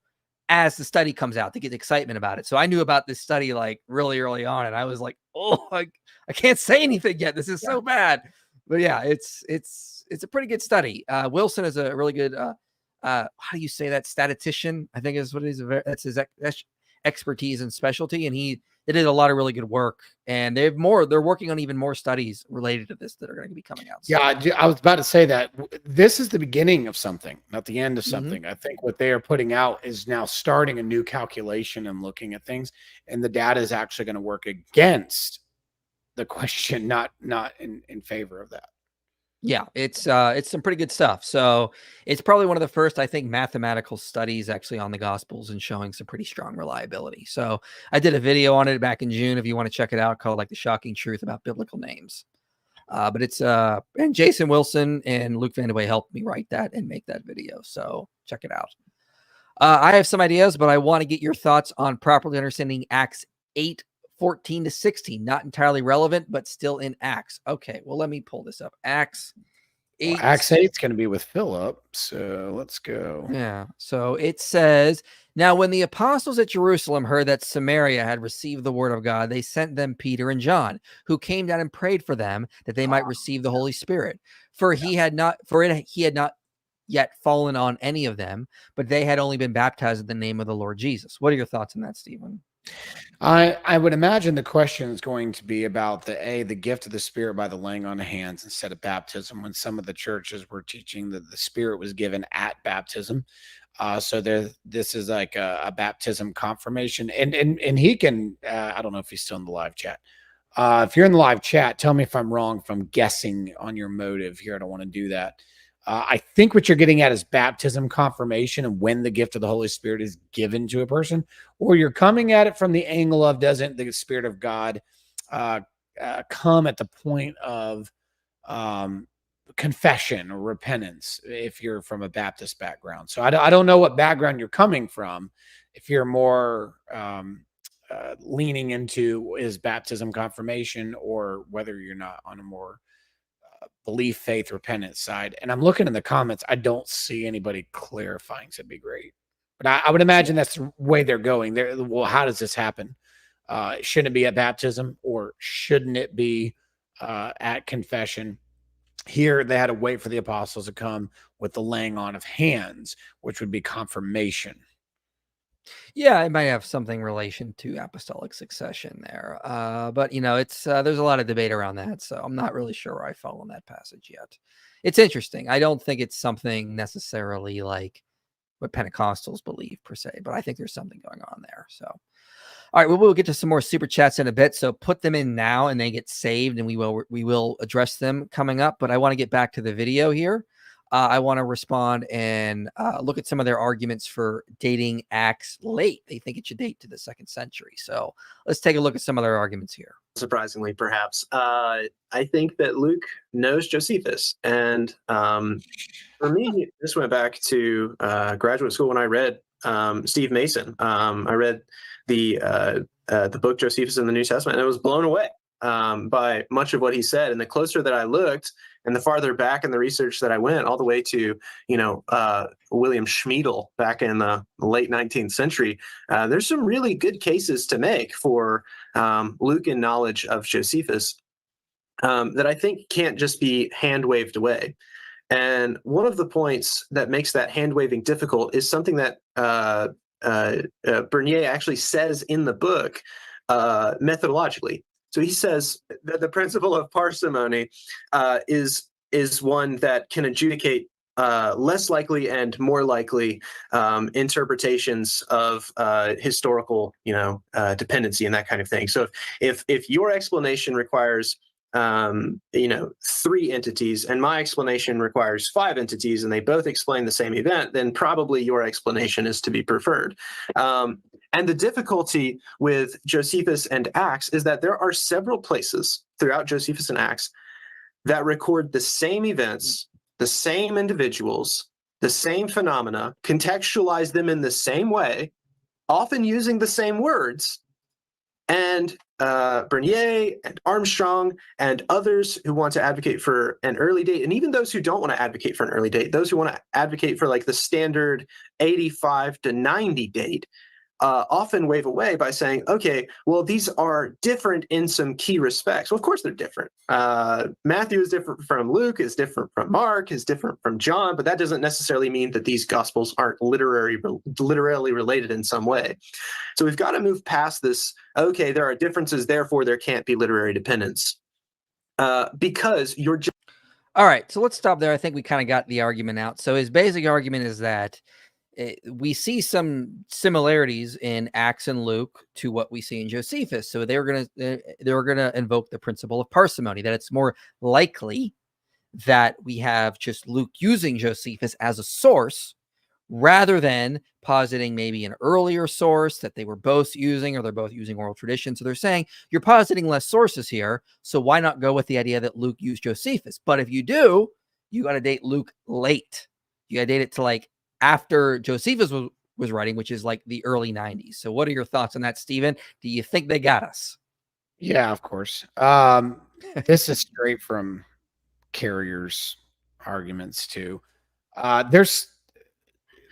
as the study comes out to get excitement about it. So I knew about this study like really early on, and I was like, oh, I can't say anything yet. This is so bad. But yeah, it's a pretty good study. Wilson is a really good how do you say that, statistician, I think is what it is. That's his expertise and specialty, and they did a lot of really good work, and they're working on even more studies related to this that are going to be coming out soon. Yeah, I was about to say that this is the beginning of something, not the end of something. I think what they are putting out is now starting a new calculation and looking at things, and the data is actually going to work against the question, not in favor of that. Yeah, it's some pretty good stuff. So it's probably one of the first, I think, mathematical studies actually on the Gospels and showing some pretty strong reliability. So I did a video on it back in June, if you want to check it out, called like The Shocking Truth About Biblical Names. But it's and Jason Wilson and Luke Vandewey helped me write that and make that video. So check it out. I have some ideas, but I want to get your thoughts on properly understanding Acts 8:14-16. Not entirely relevant, but still in Acts. Okay, well, let me pull this up. Acts 8. Well, Acts 8 is going to be with Philip, so let's go. Yeah, so it says, now when the apostles at Jerusalem heard that Samaria had received the word of God, they sent them Peter and John, who came down and prayed for them that they might receive the Holy Spirit. For he had not yet fallen on any of them, but they had only been baptized in the name of the Lord Jesus. What are your thoughts on that, Stephen? I would imagine the question is going to be about the gift of the Spirit by the laying on of hands instead of baptism, when some of the churches were teaching that the Spirit was given at baptism. So this is like a baptism confirmation, and he can. I don't know if he's still in the live chat. If you're in the live chat, tell me if I'm wrong, if I'm guessing on your motive here. I don't want to do that. I think what you're getting at is baptism confirmation and when the gift of the Holy Spirit is given to a person, or you're coming at it from the angle of, doesn't the Spirit of God come at the point of confession or repentance if you're from a Baptist background? So I don't know what background you're coming from. If you're more leaning into is baptism confirmation, or whether you're not on a more belief, faith, repentance side. And I'm looking in the comments. I don't see anybody clarifying. So it'd be great. But I would imagine that's the way they're going. Well, how does this happen? Shouldn't it be at baptism, or shouldn't it be at confession? Here, they had to wait for the apostles to come with the laying on of hands, which would be confirmation. Yeah, it might have something relation to apostolic succession there. But it's there's a lot of debate around that, so I'm not really sure where I fall on that passage yet. It's interesting. I don't think it's something necessarily like what Pentecostals believe per se, but I think there's something going on there. So, all right, we'll get to some more super chats in a bit. So put them in now, and they get saved, and we will address them coming up. But I want to get back to the video here. I want to respond and look at some of their arguments for dating Acts late. They think it should date to the 2nd century. So let's take a look at some of their arguments here. Surprisingly, perhaps. I think that Luke knows Josephus. And for me, this went back to graduate school when I read Steve Mason. I read the book Josephus in the New Testament, and I was blown away by much of what he said. And the closer that I looked, And the farther back in the research that I went, all the way to, William Schmiedel back in the late 19th century, there's some really good cases to make for Lucan knowledge of Josephus that I think can't just be hand waved away. And one of the points that makes that hand waving difficult is something that Bernier actually says in the book methodologically. So he says that the principle of parsimony is one that can adjudicate less likely and more likely interpretations of historical, dependency and that kind of thing. So if your explanation requires 3 entities, and my explanation requires 5 entities, and they both explain the same event, then probably your explanation is to be preferred. And the difficulty with Josephus and Acts is that there are several places throughout Josephus and Acts that record the same events, the same individuals, the same phenomena, contextualize them in the same way, often using the same words. And Bernier and Armstrong and others who want to advocate for an early date, and even those who don't want to advocate for an early date, those who want to advocate for like the standard 85 to 90 date, often wave away by saying, okay, well, these are different in some key respects. Well, of course they're different. Matthew is different from Luke, is different from Mark, is different from John, but that doesn't necessarily mean that these gospels aren't literally related in some way. So we've got to move past this, okay, there are differences, therefore there can't be literary dependence. Because you're just... All right, so let's stop there. I think we kind of got the argument out. So his basic argument is that we see some similarities in Acts and Luke to what we see in Josephus. So they were gonna invoke the principle of parsimony, that it's more likely that we have just Luke using Josephus as a source rather than positing maybe an earlier source that they were both using, or they're both using oral tradition. So they're saying you're positing less sources here, so why not go with the idea that Luke used Josephus? But if you do, you got to date Luke late. You got to date it to like after Josephus was writing, which is like the early 90s. So what are your thoughts on that, Stephen? Do you think they got us? Yeah, of course. This is straight from Carrier's arguments too.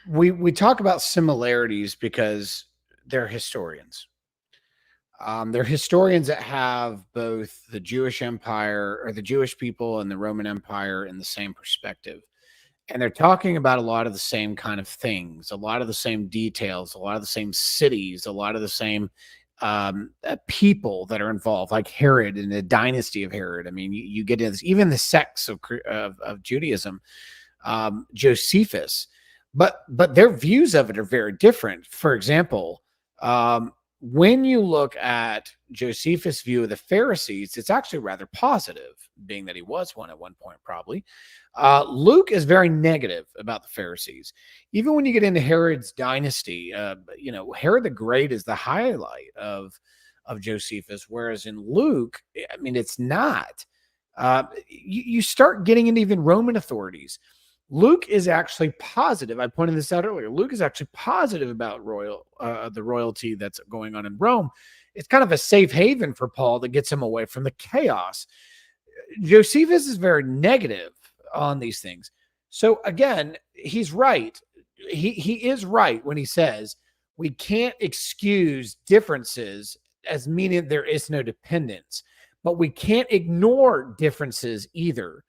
We talk about similarities because they're historians. They're historians that have both the Jewish Empire, or the Jewish people, and the Roman Empire in the same perspective. And they're talking about a lot of the same kind of things, a lot of the same details, a lot of the same cities, a lot of the same people that are involved, like Herod and the dynasty of Herod. I mean, you get into this, even the sects of Judaism, Josephus, but their views of it are very different. For example, when you look at Josephus' view of the Pharisees, it's actually rather positive, being that he was one at one point, probably. Luke is very negative about the Pharisees. Even when you get into Herod's dynasty, Herod the Great is the highlight of Josephus, whereas in Luke, I mean, it's not. You start getting into even Roman authorities. Luke is actually positive. I pointed this out earlier. Luke is actually positive about the royalty that's going on in Rome. It's kind of a safe haven for Paul that gets him away from the chaos. Josephus is very negative on these things. So again, he's right. He is right when he says we can't excuse differences as meaning there is no dependence, but we can't ignore differences either.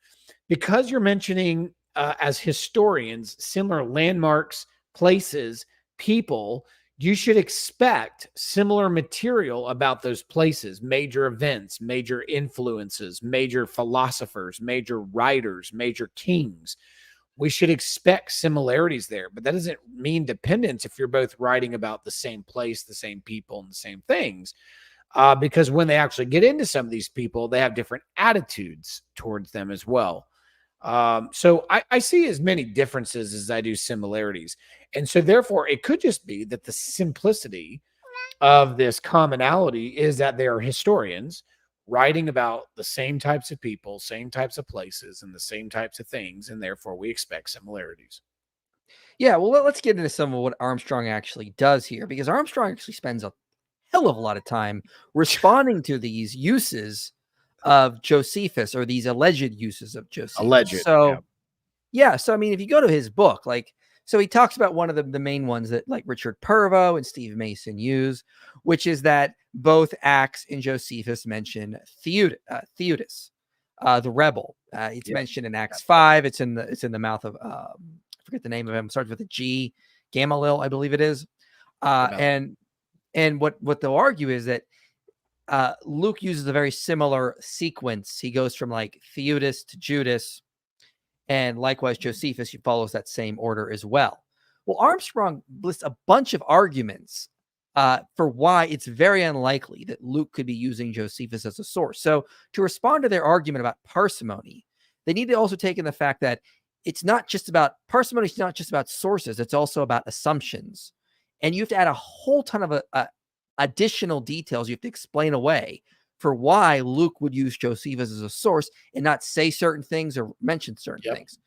Because you're mentioning as historians similar landmarks, places, people, you should expect similar material about those places, major events, major influences, major philosophers, major writers, major kings. We should expect similarities there, but that doesn't mean dependence if you're both writing about the same place, the same people, and the same things. Because when they actually get into some of these people, they have different attitudes towards them as well. So I see as many differences as I do similarities. And so therefore it could just be that the simplicity of this commonality is that they are historians writing about the same types of people, same types of places, and the same types of things. And therefore we expect similarities. Yeah, well, let's get into some of what Armstrong actually does here, because Armstrong actually spends a hell of a lot of time responding to these uses of Josephus, or these alleged uses of Josephus. Alleged, So yeah. So I mean, if you go to his book, like, so he talks about one of the main ones that like Richard Purvo and Steve Mason use, which is that both Acts and Josephus mention Theudas, the rebel. It's mentioned in Acts 5. It's in the mouth of I forget the name of him. Starts with a G, Gamaliel, I believe it is. And what they'll argue is that Luke uses a very similar sequence. He goes from like Theudas to Judas, and likewise Josephus follows that same order as well. Well, Armstrong lists a bunch of arguments for why it's very unlikely that Luke could be using Josephus as a source. So to respond to their argument about parsimony, they need to also take in the fact that it's not just about parsimony. It's not just about sources. It's also about assumptions. And you have to add a whole ton of additional details you have to explain away for why Luke would use Josephus as a source and not say certain things or mention certain things.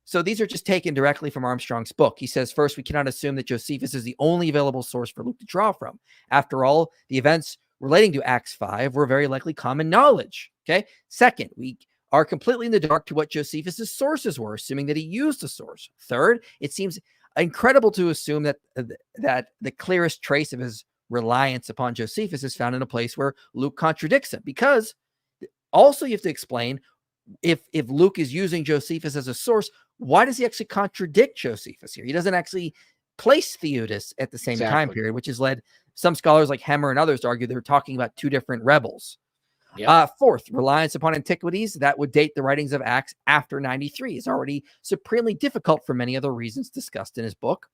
So these are just taken directly from Armstrong's book. He says, first, we cannot assume that Josephus is the only available source for Luke to draw from. After all, the events relating to Acts 5 were very likely common knowledge. Okay. Second, we are completely in the dark to what Josephus's sources were, assuming that he used a source. Third, it seems incredible to assume that the clearest trace of his reliance upon Josephus is found in a place where Luke contradicts him, because also you have to explain, if Luke is using Josephus as a source, why does he actually contradict Josephus here? He doesn't actually place Theudas at the same time period, which has led some scholars like Hemmer and others to argue they're talking about two different rebels. Fourth, reliance upon antiquities that would date the writings of Acts after 93 is already supremely difficult for many other reasons discussed in his book.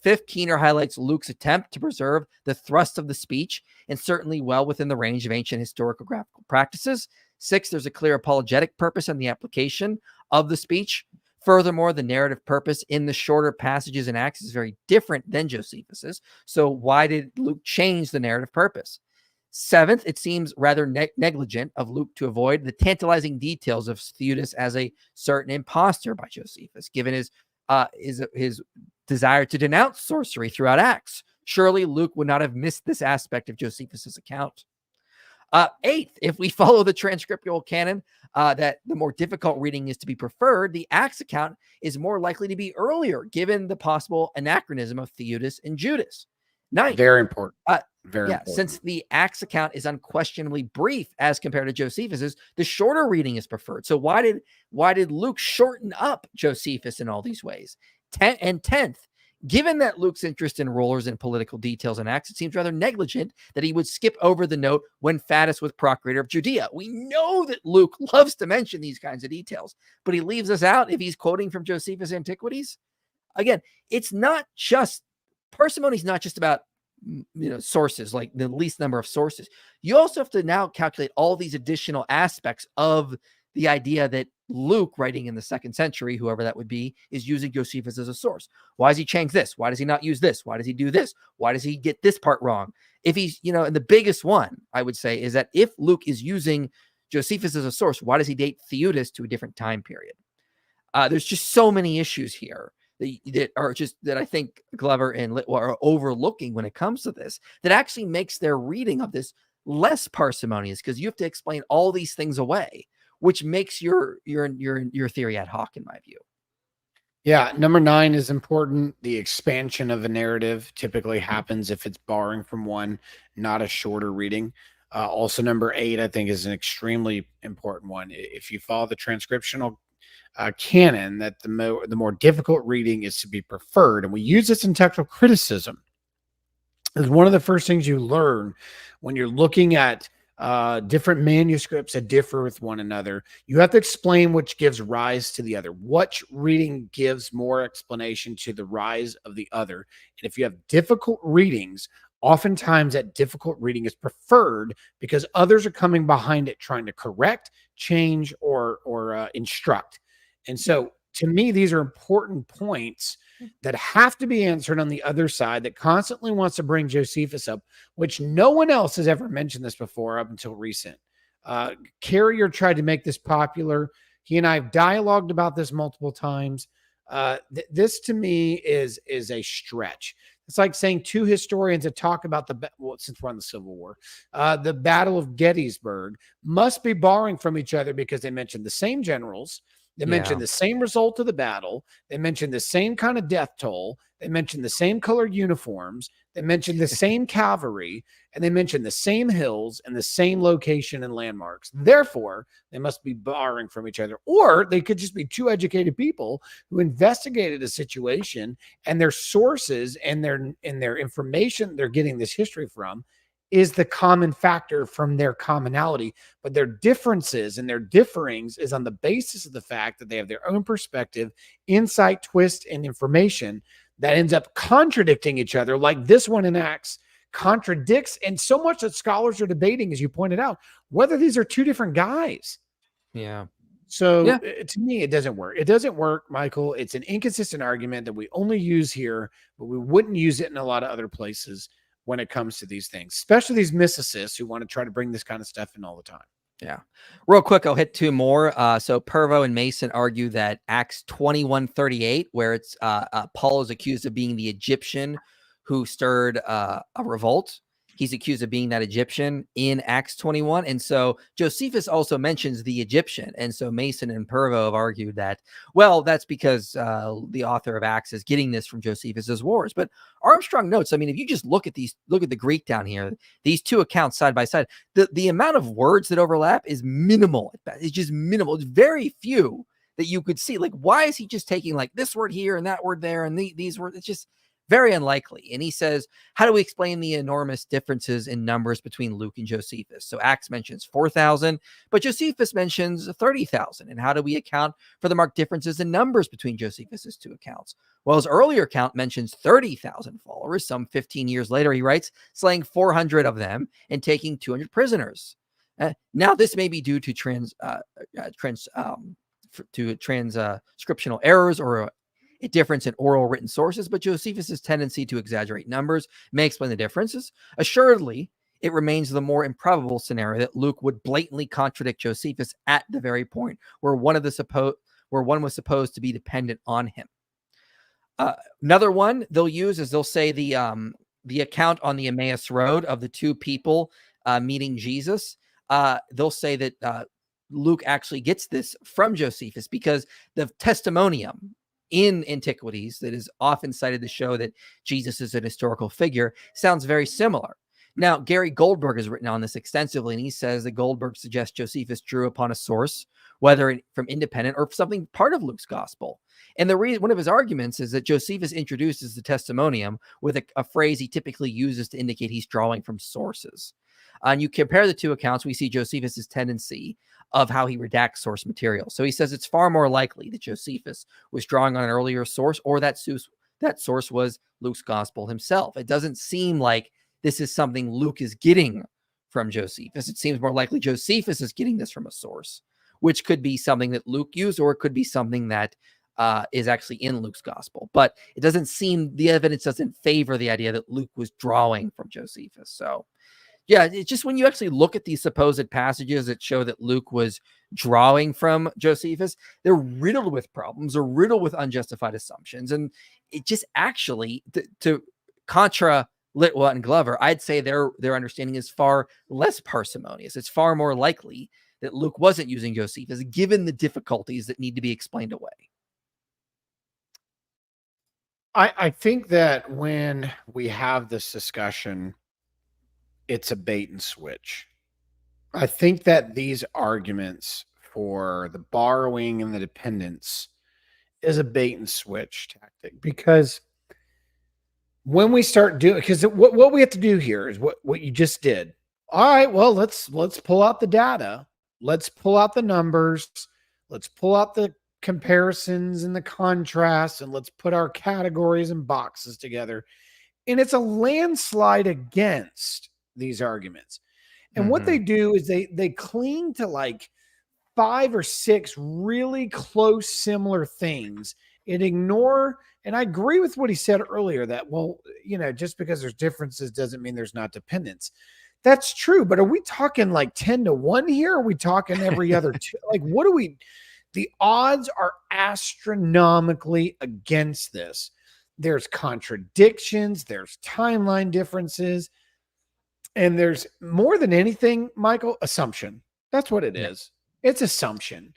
Fifth, Keener highlights Luke's attempt to preserve the thrust of the speech, and certainly well within the range of ancient historiographical practices. Sixth, there's a clear apologetic purpose in the application of the speech. Furthermore, the narrative purpose in the shorter passages in Acts is very different than Josephus's. So why did Luke change the narrative purpose? Seventh, it seems rather negligent of Luke to avoid the tantalizing details of Theudas as a certain impostor by Josephus, given his desire to denounce sorcery throughout Acts. Surely Luke would not have missed this aspect of Josephus's account. Eighth, if we follow the transcriptual canon, that the more difficult reading is to be preferred, the Acts account is more likely to be earlier, given the possible anachronism of Theudas and Judas. Ninth, very important. Very important. Since the Acts account is unquestionably brief as compared to Josephus's, the shorter reading is preferred. So why did Luke shorten up Josephus in all these ways? 10th, given that Luke's interest in rulers and political details in Acts, it seems rather negligent that he would skip over the note when Faddus was procurator of Judea. We know that Luke loves to mention these kinds of details, but he leaves us out if he's quoting from Josephus' Antiquities. Again, it's not just parsimony is not just about sources, like the least number of sources. You also have to now calculate all these additional aspects of the idea that Luke, writing in the 2nd century, whoever that would be, is using Josephus as a source. Why does he change this? Why does he not use this? Why does he do this? Why does he get this part wrong? If he's, and the biggest one I would say is that if Luke is using Josephus as a source, why does he date Theudas to a different time period? There's just so many issues here that I think Glover and Litwa are overlooking when it comes to this, that actually makes their reading of this less parsimonious, because you have to explain all these things away, which makes your theory ad hoc, in my view. Yeah, number 9 is important. The expansion of a narrative typically happens if it's borrowing from one, not a shorter reading. Also, number 8, I think, is an extremely important one. If you follow the transcriptional canon, that the more difficult reading is to be preferred, and we use this in textual criticism. Is one of the first things you learn when you're looking at different manuscripts that differ with one another. You have to explain which gives rise to the other. Which reading gives more explanation to the rise of the other? And if you have difficult readings, oftentimes that difficult reading is preferred because others are coming behind it trying to correct, change, or instruct. And so, to me, these are important points that have to be answered on the other side, that constantly wants to bring Josephus up, which no one else has ever mentioned this before up until recent. Carrier tried to make this popular. He and I have dialogued about this multiple times. This to me is a stretch. It's like saying two historians that talk about since we're on the Civil War, the Battle of Gettysburg must be borrowing from each other because they mentioned the same generals. They mentioned the same result of the battle. They mentioned the same kind of death toll. They mentioned the same colored uniforms. They mentioned the same cavalry, and they mentioned the same hills and the same location and landmarks. Therefore, they must be borrowing from each other. Or they could just be two educated people who investigated a situation, and their sources and their information they're getting this history from is the common factor from their commonality, but their differences and their differings is on the basis of the fact that they have their own perspective, insight, twist, and information that ends up contradicting each other, like this one in Acts contradicts, and so much that scholars are debating, as you pointed out, whether these are two different guys. Yeah. So to me, it doesn't work. It doesn't work, Michael. It's an inconsistent argument that we only use here, but we wouldn't use it in a lot of other places when it comes to these things, especially these mythicists who want to try to bring this kind of stuff in all the time. Yeah. Real quick, I'll hit two more. So Pervo and Mason argue that Acts 21:38, where it's Paul is accused of being the Egyptian who stirred a revolt. He's accused of being that Egyptian in Acts 21. And so Josephus also mentions the Egyptian. And so Mason and Pervo have argued that, well, that's because the author of Acts is getting this from Josephus's wars. But Armstrong notes, I mean, if you just look at the Greek down here, these two accounts side by side, the amount of words that overlap is minimal at best. It's just minimal. It's very few that you could see. Like, why is he just taking like this word here and that word there and these words? It's just very unlikely. And he says, how do we explain the enormous differences in numbers between Luke and Josephus? So Acts mentions 4,000, but Josephus mentions 30,000. And how do we account for the marked differences in numbers between Josephus's two accounts? Well, his earlier account mentions 30,000 followers. Some 15 years later, he writes, slaying 400 of them and taking 200 prisoners. Now, this may be due to transcriptional errors or a difference in oral written sources, but Josephus's tendency to exaggerate numbers may explain the differences. Assuredly, it remains the more improbable scenario that Luke would blatantly contradict Josephus at the very point where one was supposed to be dependent on him. Another one they'll use is they'll say the account on the Emmaus Road of the two people meeting Jesus. They'll say that Luke actually gets this from Josephus because the testimonium in antiquities that is often cited to show that Jesus is an historical figure sounds very similar. Now, Gary Goldberg has written on this extensively, and he says that Goldberg suggests Josephus drew upon a source, whether from independent or something part of Luke's gospel. And one of his arguments is that Josephus introduces the testimonium with a phrase he typically uses to indicate he's drawing from sources. And you compare the two accounts, we see Josephus's tendency of how he redacts source material. So he says it's far more likely that Josephus was drawing on an earlier source or that source was Luke's gospel himself. It doesn't seem like this is something Luke is getting from Josephus. It seems more likely Josephus is getting this from a source, which could be something that Luke used, or it could be something that is actually in Luke's gospel. But it doesn't seem, the evidence doesn't favor the idea that Luke was drawing from Josephus. So yeah, it's just when you actually look at these supposed passages that show that Luke was drawing from Josephus, they're riddled with problems, or riddled with unjustified assumptions. And it just actually, to contra Litwa and Glover, I'd say their understanding is far less parsimonious. It's far more likely that Luke wasn't using Josephus, given the difficulties that need to be explained away. I think that when we have this discussion, it's a bait and switch. I think that these arguments for the borrowing and the dependence is a bait and switch tactic, because when we start doing, because what we have to do here is what you just did. All right, well, let's pull out the data. Let's pull out the numbers. Let's pull out the comparisons and the contrasts, and let's put our categories and boxes together. And it's a landslide against these arguments. And what they do is they cling to like 5 or 6 really close similar things and ignore, and I agree with what he said earlier that, well, just because there's differences doesn't mean there's not dependence. That's true, but are we talking like 10-1 here? Are we talking every other two? Like, what do we, the odds are astronomically against this. there's contradictions, there's timeline differences, and there's more than anything, Michael, assumption. That's what it is. It's assumption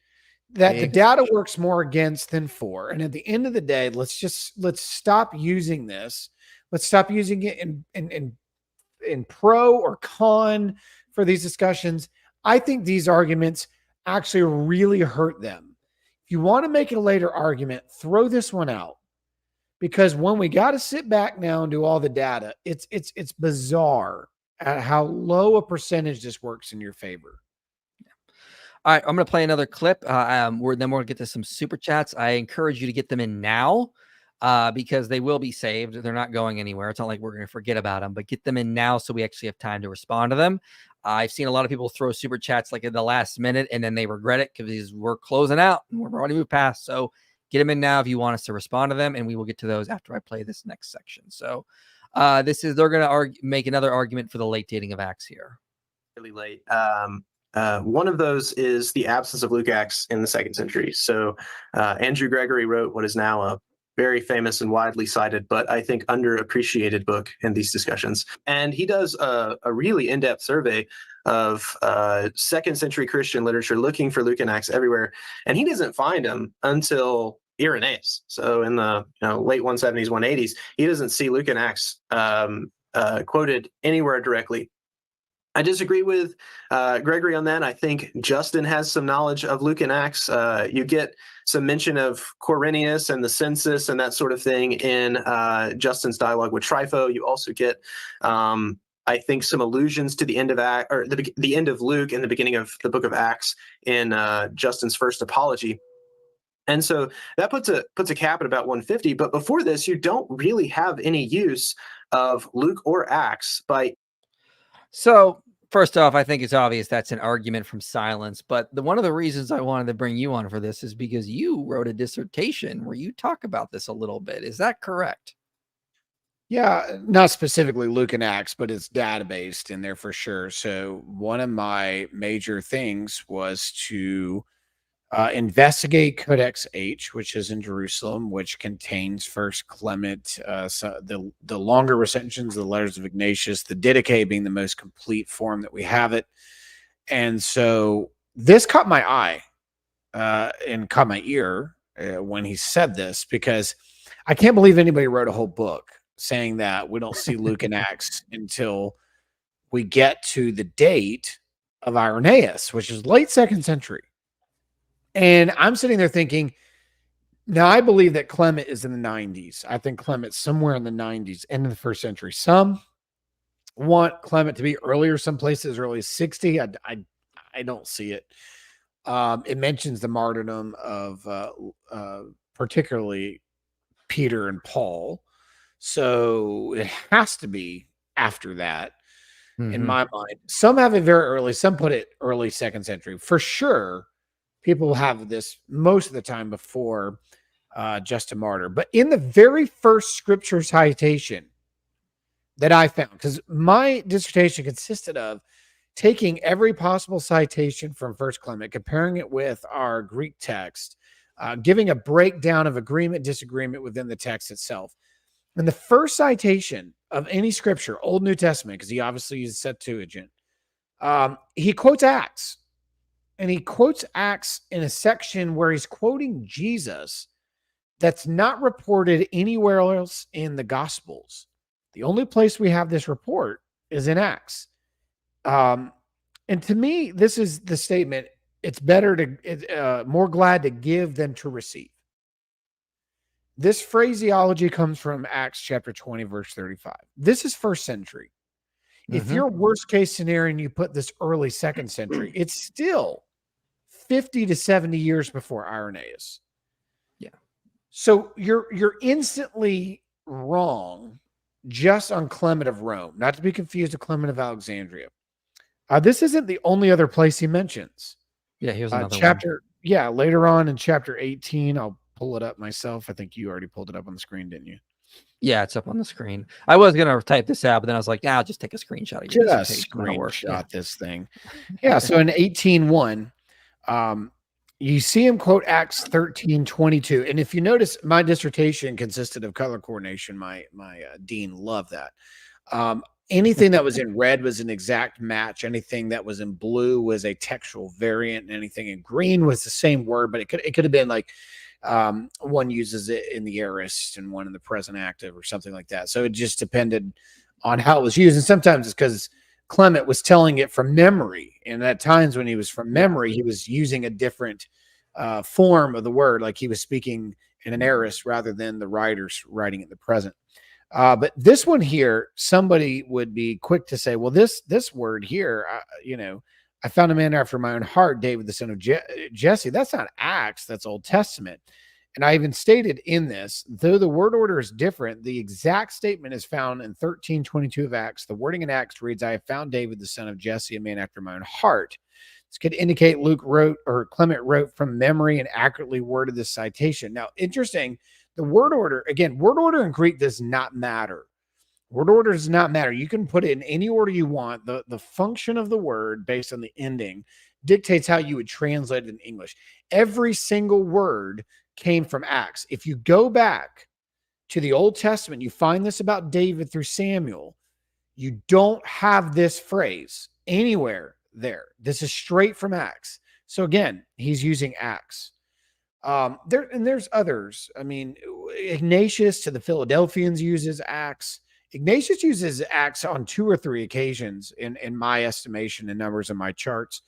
that the data works more against than for. And at the end of the day, let's stop using this. Let's stop using it in pro or con for these discussions. I think these arguments actually really hurt them. If you want to make a later argument, throw this one out, because when we got to sit back now and do all the data, it's bizarre at how low a percentage this works in your favor. All right, I'm going to play another clip. Then we're going to get to some super chats. I encourage you to get them in now because they will be saved. They're not going anywhere. It's not like we're going to forget about them, but get them in now so we actually have time to respond to them. I've seen a lot of people throw super chats like at the last minute, and then they regret it because we're closing out and we're already moved past. So get them in now if you want us to respond to them, and we will get to those after I play this next section. So they're going to make another argument for the late dating of Acts here. Really late. One of those is the absence of Luke Acts in the 2nd century. So Andrew Gregory wrote what is now a very famous and widely cited, but I think underappreciated book in these discussions. And he does a really in-depth survey of 2nd century Christian literature, looking for Luke and Acts everywhere. And he doesn't find them until Irenaeus. So in the late 170s, 180s, he doesn't see Luke and Acts quoted anywhere directly. I disagree with Gregory on that. I think Justin has some knowledge of Luke and Acts. You get some mention of Quirinius and the census and that sort of thing in Justin's dialogue with Trypho. You also get, I think, some allusions to the end of the end of Luke and the beginning of the book of Acts in Justin's first apology. And so that puts a cap at about 150. But before this, you don't really have any use of Luke or Acts by. So first off, I think it's obvious that's an argument from silence. But one of the reasons I wanted to bring you on for this is because you wrote a dissertation where you talk about this a little bit. Is that correct? Yeah, not specifically Luke and Acts, but it's databased in there for sure. So one of my major things was to investigate Codex H, which is in Jerusalem, which contains First Clement, the longer recensions, the letters of Ignatius, the Didache being the most complete form that we have it. And so this caught my eye and caught my ear when he said this, because I can't believe anybody wrote a whole book saying that we don't see Luke and Acts until we get to the date of Irenaeus, which is late 2nd century. And I'm sitting there thinking, now I believe that Clement is in the 90s. I think Clement's somewhere in the 90s, end of the 1st century. Some want Clement to be earlier, some places as early as 60. I don't see it. It mentions the martyrdom of particularly Peter and Paul. So it has to be after that, in my mind. Some have it very early. Some put it early 2nd century. For sure, people have this most of the time before Justin Martyr. But in the very first scripture citation that I found, because my dissertation consisted of taking every possible citation from First Clement, comparing it with our Greek text, giving a breakdown of agreement, disagreement within the text itself. And the first citation of any scripture, Old New Testament, because he obviously used Septuagint, he quotes Acts. And he quotes Acts in a section where he's quoting Jesus that's not reported anywhere else in the Gospels. The only place we have this report is in Acts. And to me, this is the statement: it's better to, more glad to give than to receive. This phraseology comes from Acts chapter 20, verse 35. This is 1st century. If your worst case scenario and you put this early 2nd century, it's still 50 to 70 years before Irenaeus. Yeah. So you're instantly wrong just on Clement of Rome, not to be confused with Clement of Alexandria. This isn't the only other place he mentions. Yeah, here's another chapter. one. Yeah, later on in chapter 18, I'll pull it up myself. I think you already pulled it up on the screen, didn't you? Yeah, it's up on the screen. I was gonna type this out, but then I was like, I'll just take a screenshot of your Just dissertation. screenshot this thing. Yeah, so in 18:1, You see him quote Acts 13:22. And if you notice, my dissertation consisted of color coordination. My dean loved that. Anything that was in red was an exact match. Anything that was in blue was a textual variant. And anything in green was the same word, but it could have been like one uses it in the aorist and one in the present active or something like that. So it just depended on how it was used. And sometimes it's because Clement was telling it from memory. And at times when he was from memory, he was using a different form of the word, like he was speaking in an aorist rather than the writers writing in the present. But this one here, somebody would be quick to say, well, this word here, I found a man after my own heart, David, the son of Jesse. That's not Acts, that's Old Testament. And I even stated in this, though the word order is different, the exact statement is found in 13:22 of Acts. The wording in Acts reads, I have found David, the son of Jesse, a man after my own heart. This could indicate Luke wrote or Clement wrote from memory and accurately worded this citation. Now, interesting, the word order, again, word order in Greek does not matter. Word order does not matter. You can put it in any order you want. The function of the word based on the ending dictates how you would translate it in English. Every single word came from Acts. If you go back to the Old Testament, you find this about David through Samuel. You don't have this phrase anywhere there. This is straight from Acts. So again, he's using Acts. There's others. I mean, Ignatius to the Philadelphians uses Acts. Ignatius uses Acts on 2 or 3 occasions in my estimation and numbers in my charts.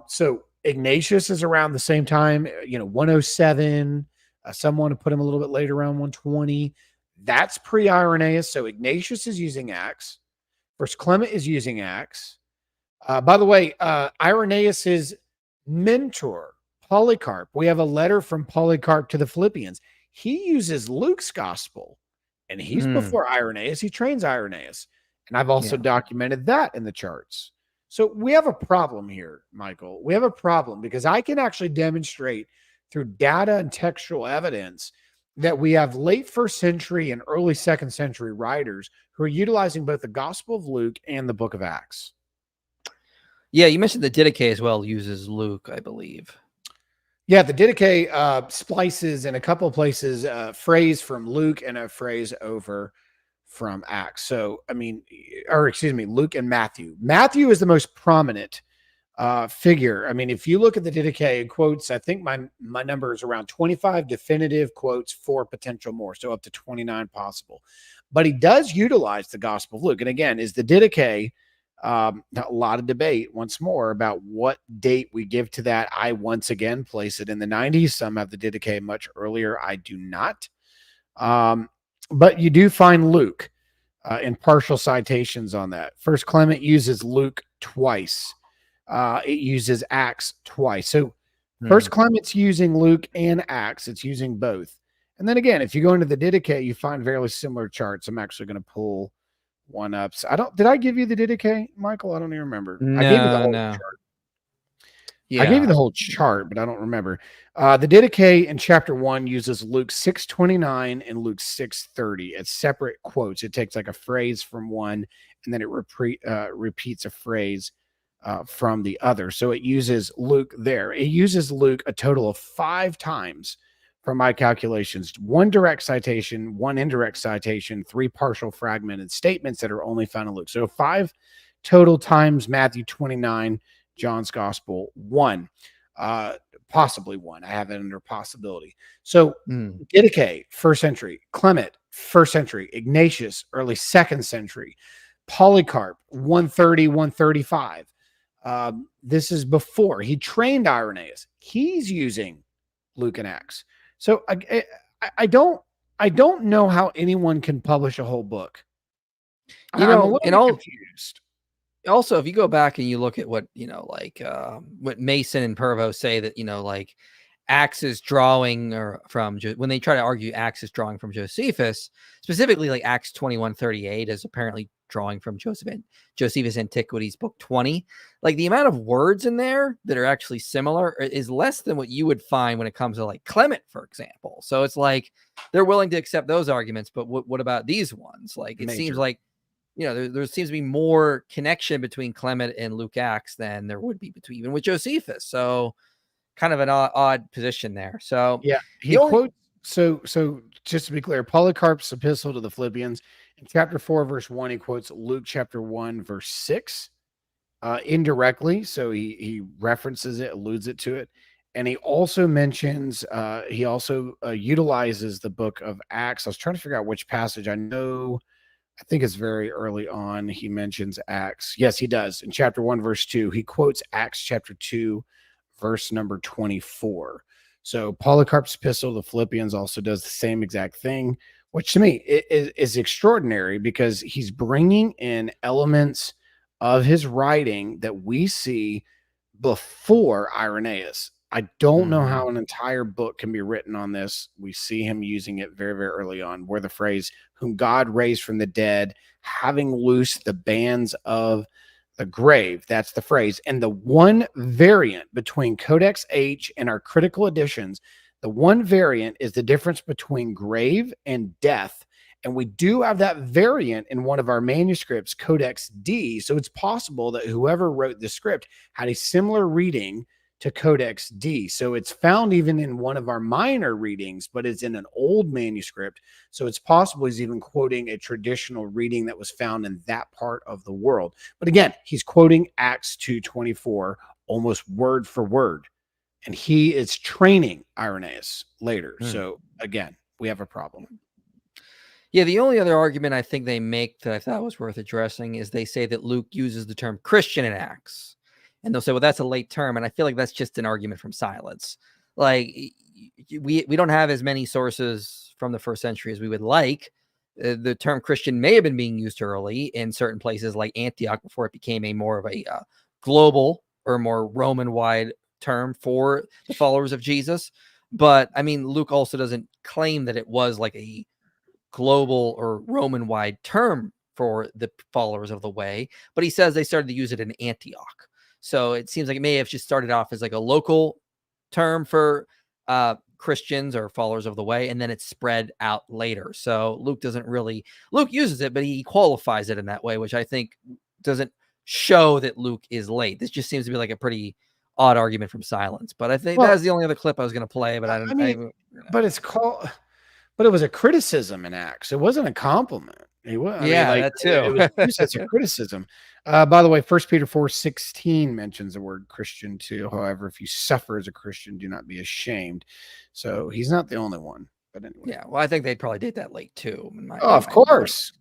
So Ignatius is around the same time, 107. Someone to put him a little bit later, around 120. That's pre-Irenaeus. So Ignatius is using Acts. First Clement is using Acts. By the way, Irenaeus's mentor, Polycarp. We have a letter from Polycarp to the Philippians. He uses Luke's gospel, and he's before Irenaeus. He trains Irenaeus. And I've also documented that in the charts. So we have a problem here, Michael. We have a problem because I can actually demonstrate through data and textual evidence that we have late 1st century and early 2nd century writers who are utilizing both the Gospel of Luke and the book of Acts. Yeah, you mentioned the Didache as well uses Luke, I believe. Yeah, the Didache splices in a couple of places a phrase from Luke and a phrase over from Acts. So, Luke and Matthew. Matthew is the most prominent figure. I mean, if you look at the Didache quotes, I think my number is around 25 definitive quotes, 4 potential more, so up to 29 possible. But he does utilize the Gospel of Luke. And again, is the Didache a lot of debate once more about what date we give to that. I once again place it in the 90s. Some have the Didache much earlier. I do not. But you do find Luke in partial citations on that. First Clement uses Luke twice. It uses Acts twice. So First Clement's using Luke and Acts. It's using both. And then again, if you go into the Didache, you find very similar charts. I'm actually going to pull one up. So did I give you the Didache, Michael? I don't even remember. No, I gave you the whole chart. Yeah. I gave you the whole chart, but I don't remember. The Didache in chapter 1 uses Luke 6:29 and Luke 6:30 as separate quotes. It takes like a phrase from one, and then it repeats a phrase from the other. So it uses Luke there. It uses Luke a total of 5 times from my calculations. 1 direct citation, 1 indirect citation, 3 partial fragmented statements that are only found in Luke. So 5 total times Matthew 29, John's gospel 1, possibly 1. I have it under possibility. So Didache, 1st century, Clement, 1st century, Ignatius, early 2nd century, Polycarp, 130, 135. This is before he trained Irenaeus. He's using Luke and Acts. So I don't know how anyone can publish a whole book. I'm a little confused. Also, if you go back and you look at what, what Mason and Purvo say that, Acts is drawing from, when they try to argue Acts is drawing from Josephus, specifically like Acts 21:38 is apparently drawing from Josephus Antiquities, book 20. Like the amount of words in there that are actually similar is less than what you would find when it comes to like Clement, for example. So it's like they're willing to accept those arguments, but what about these ones? Like it seems like, there seems to be more connection between Clement and Luke Acts than there would be between even with Josephus. So, kind of an odd position there. So Yeah, the he only quotes. So just to be clear, Polycarp's epistle to the Philippians in chapter 4, verse 1, he quotes Luke chapter 1, verse 6, indirectly. So he references it, alludes it to it. And he also mentions, he also utilizes the book of Acts. I was trying to figure out which passage. I think it's very early on. He mentions Acts. Yes, he does. In chapter 1, verse 2, he quotes Acts chapter 2, verse number 24. So Polycarp's epistle to the Philippians also does the same exact thing, which to me is extraordinary because he's bringing in elements of his writing that we see before Irenaeus. I don't know how an entire book can be written on this. We see him using it very, very early on, where the phrase, whom God raised from the dead, having loosed the bands of the grave. That's the phrase. And the one variant between Codex H and our critical editions, the one variant is the difference between grave and death. And we do have that variant in one of our manuscripts, Codex D. So it's possible that whoever wrote the script had a similar reading to Codex D. So it's found even in one of our minor readings, but it's in an old manuscript. So it's possible he's even quoting a traditional reading that was found in that part of the world. But again, he's quoting Acts 2:24 almost word for word. And he is training Irenaeus later. So again, we have a problem. Yeah, the only other argument I think they make that I thought was worth addressing is they say that Luke uses the term Christian in Acts. And they'll say, well, that's a late term. And I feel like that's just an argument from silence. Like, we don't have as many sources from the first century as we would like. The term Christian may have been being used early in certain places like Antioch before it became a more of a global or more Roman-wide term for the followers of Jesus. But, I mean, Luke also doesn't claim that it was like a global or Roman-wide term for the followers of the way, but he says they started to use it in Antioch. So it seems like it may have just started off as like a local term for Christians or followers of the way, and then it spread out later. So Luke uses it, but he qualifies it in that way, which I think doesn't show that Luke is late. This just seems to be like a pretty odd argument from silence. But I think that's the only other clip I was going to play. But but it's called. But it was a criticism in Acts. It wasn't a compliment. That too. It was used as a criticism. By the way, 1 Peter 4:16 mentions the word Christian too. However, if you suffer as a Christian, do not be ashamed. So he's not the only one. But anyway. Yeah, well, I think they probably did that late too. Of course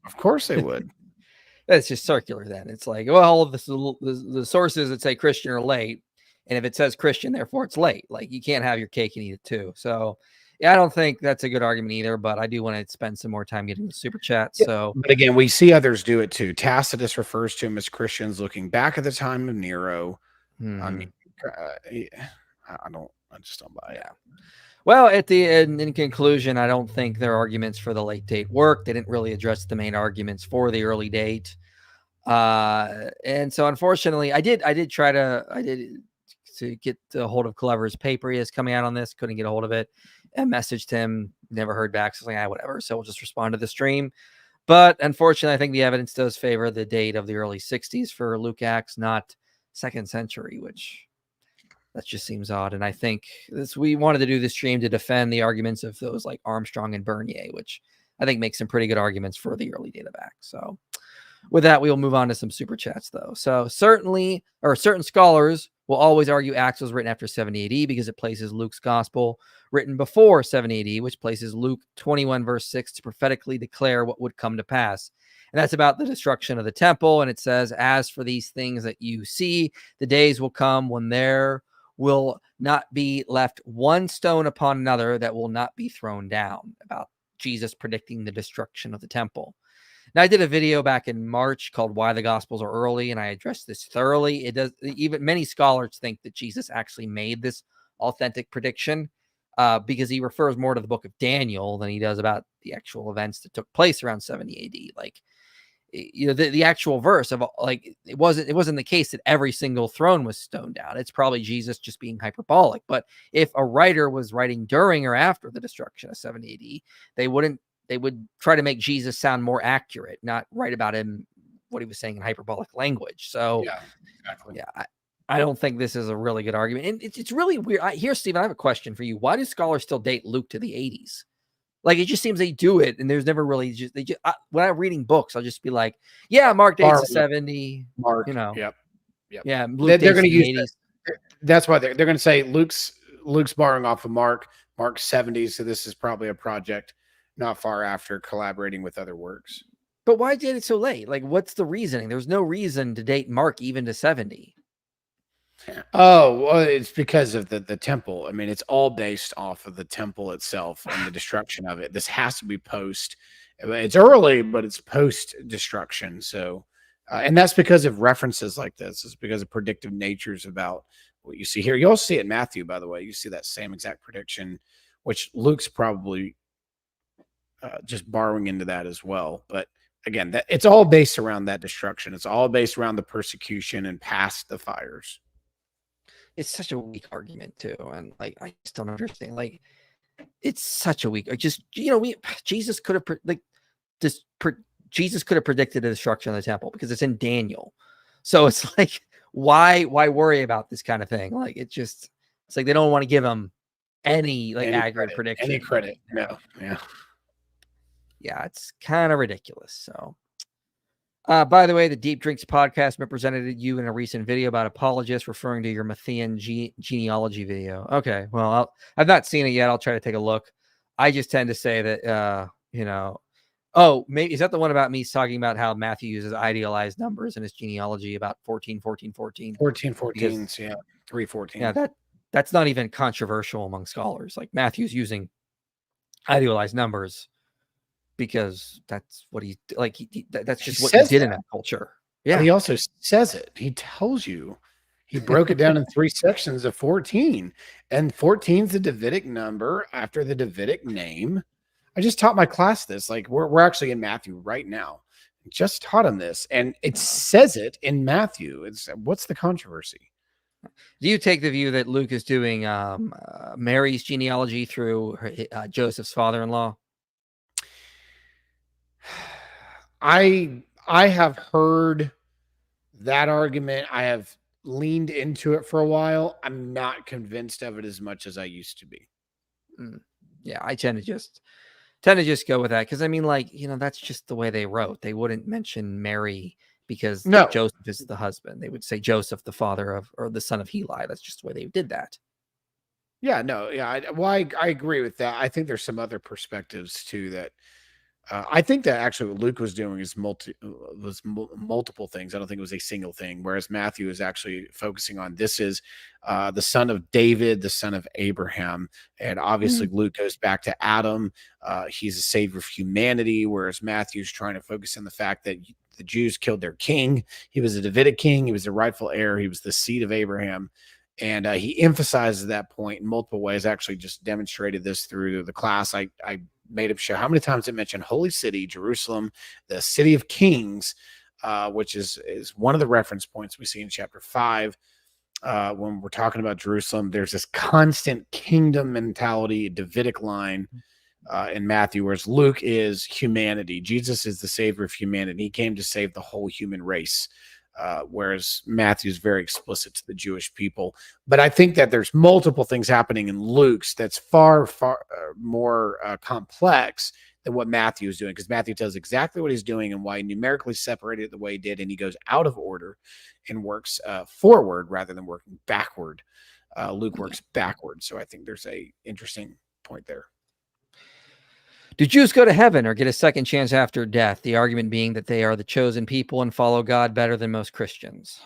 they would. That's just circular then. It's like, well, all of the sources that say Christian are late. And if it says Christian, therefore it's late. Like, you can't have your cake and eat it too. So yeah, I don't think that's a good argument either, but I do want to spend some more time getting the super chat. So, but again, we see others do it too. Tacitus refers to them as Christians looking back at the time of Nero. I mean, I just don't buy it. Well, in conclusion, I don't think their arguments for the late date work. They didn't really address the main arguments for the early date. And so unfortunately, I did to get a hold of Clever's paper he is coming out on this. Couldn't get a hold of it. And messaged him, never heard back. So I was like, whatever. So we'll just respond to the stream. But unfortunately, I think the evidence does favor the date of the early 60s for Luke Acts, not 2nd century, which that just seems odd. And I think we wanted to do this stream to defend the arguments of those like Armstrong and Bernier, which I think makes some pretty good arguments for the early date of Acts. So with that, we will move on to some super chats, though. So certain scholars will always argue Acts was written after 70 AD because it places Luke's gospel written before 70 AD, which places Luke 21 verse 6 to prophetically declare what would come to pass. And that's about the destruction of the temple. And it says, as for these things that you see, the days will come when there will not be left one stone upon another that will not be thrown down, about Jesus predicting the destruction of the temple. Now, I did a video back in March called Why the Gospels Are Early, and I addressed this thoroughly. Even many scholars think that Jesus actually made this authentic prediction because he refers more to the book of Daniel than he does about the actual events that took place around 70 AD. Like, the actual verse of like, it wasn't the case that every single throne was stoned down. It's probably Jesus just being hyperbolic. But if a writer was writing during or after the destruction of 70 AD, they would try to make Jesus sound more accurate, not write about him, what he was saying in hyperbolic language. So yeah, exactly. Yeah. I don't think this is a really good argument. And it's really weird. Here, Stephen, I have a question for you. Why do scholars still date Luke to the 80s? Like, it just seems they do it, and there's never really when I'm reading books, I'll just be like, yeah, Mark dates to 70. Mark, you know, yep. yeah, They're Luke dates going to to the use 80s. that's why they're going to say Luke's borrowing off of Mark's 70s, so this is probably a project not far after collaborating with other works. But why date it so late? Like, what's the reasoning? There's no reason to date Mark even to 70. Oh, well, it's because of the temple. I mean, it's all based off of the temple itself and the destruction of it. This has to be post. It's early, but it's post destruction. So, and that's because of references like this. It's because of predictive natures about what you see here. You also see it in Matthew, by the way. You see that same exact prediction, which Luke's probably just borrowing into that as well. But again, that it's all based around that destruction. It's all based around the persecution and past the fires. It's such a weak argument too, and like I just don't understand. Like, it's such a weak. Jesus could have Jesus could have predicted the destruction of the temple because it's in Daniel. So it's like, why worry about this kind of thing? Like, it's like they don't want to give him any accurate prediction. Any credit? No, yeah, it's kind of ridiculous. So. By the way, the Deep Drinks podcast represented you in a recent video about apologists referring to your Matthean genealogy video. Okay, well, I've not seen it yet. I'll try to take a look. I just tend to say that, maybe is that the one about me talking about how Matthew uses idealized numbers in his genealogy about 14, 14, 14? 14, 14s, yeah, 314. Yeah, that's not even controversial among scholars. Like, Matthew's using idealized numbers because that's what that's just what he did in that culture. Yeah. But he also says it. He tells you he broke it down in 3 sections of 14, and 14 is the Davidic number after the Davidic name. I just taught my class this. Like, we're actually in Matthew right now. Just taught him this, and it says it in Matthew. What's the controversy? Do you take the view that Luke is doing Mary's genealogy through Joseph's father-in-law? I have heard that argument. I have leaned into it for a while. I'm not convinced of it as much as I used to be. Yeah, I tend to just go with that because I mean, that's just the way they wrote. They wouldn't mention Mary because Joseph is the husband. They would say Joseph, the father of or the son of Heli. That's just the way they did that. Yeah, no, yeah. I agree with that. I think there's some other perspectives too that. I think that actually what Luke was doing is multiple things. I don't think it was a single thing. Whereas Matthew is actually focusing on this is the son of David, the son of Abraham. And obviously Luke goes back to Adam. He's a savior of humanity. Whereas Matthew's trying to focus on the fact that the Jews killed their king. He was a Davidic king. He was the rightful heir. He was the seed of Abraham. And he emphasizes that point in multiple ways. Actually just demonstrated this through the class. I made him show how many times it mentioned Holy City, Jerusalem, the city of kings, which is one of the reference points we see in chapter 5. When we're talking about Jerusalem, there's this constant kingdom mentality, Davidic line in Matthew, whereas Luke is humanity. Jesus is the savior of humanity. He came to save the whole human race. Whereas Matthew is very explicit to the Jewish people. But I think that there's multiple things happening in Luke's that's far more complex than what Matthew is doing, because Matthew tells exactly what he's doing and why he numerically separated it the way he did, and he goes out of order and works forward rather than working backward. Luke works backward, so I think there's a interesting point there. Do Jews go to heaven or get a second chance after death? The argument being that they are the chosen people and follow God better than most Christians.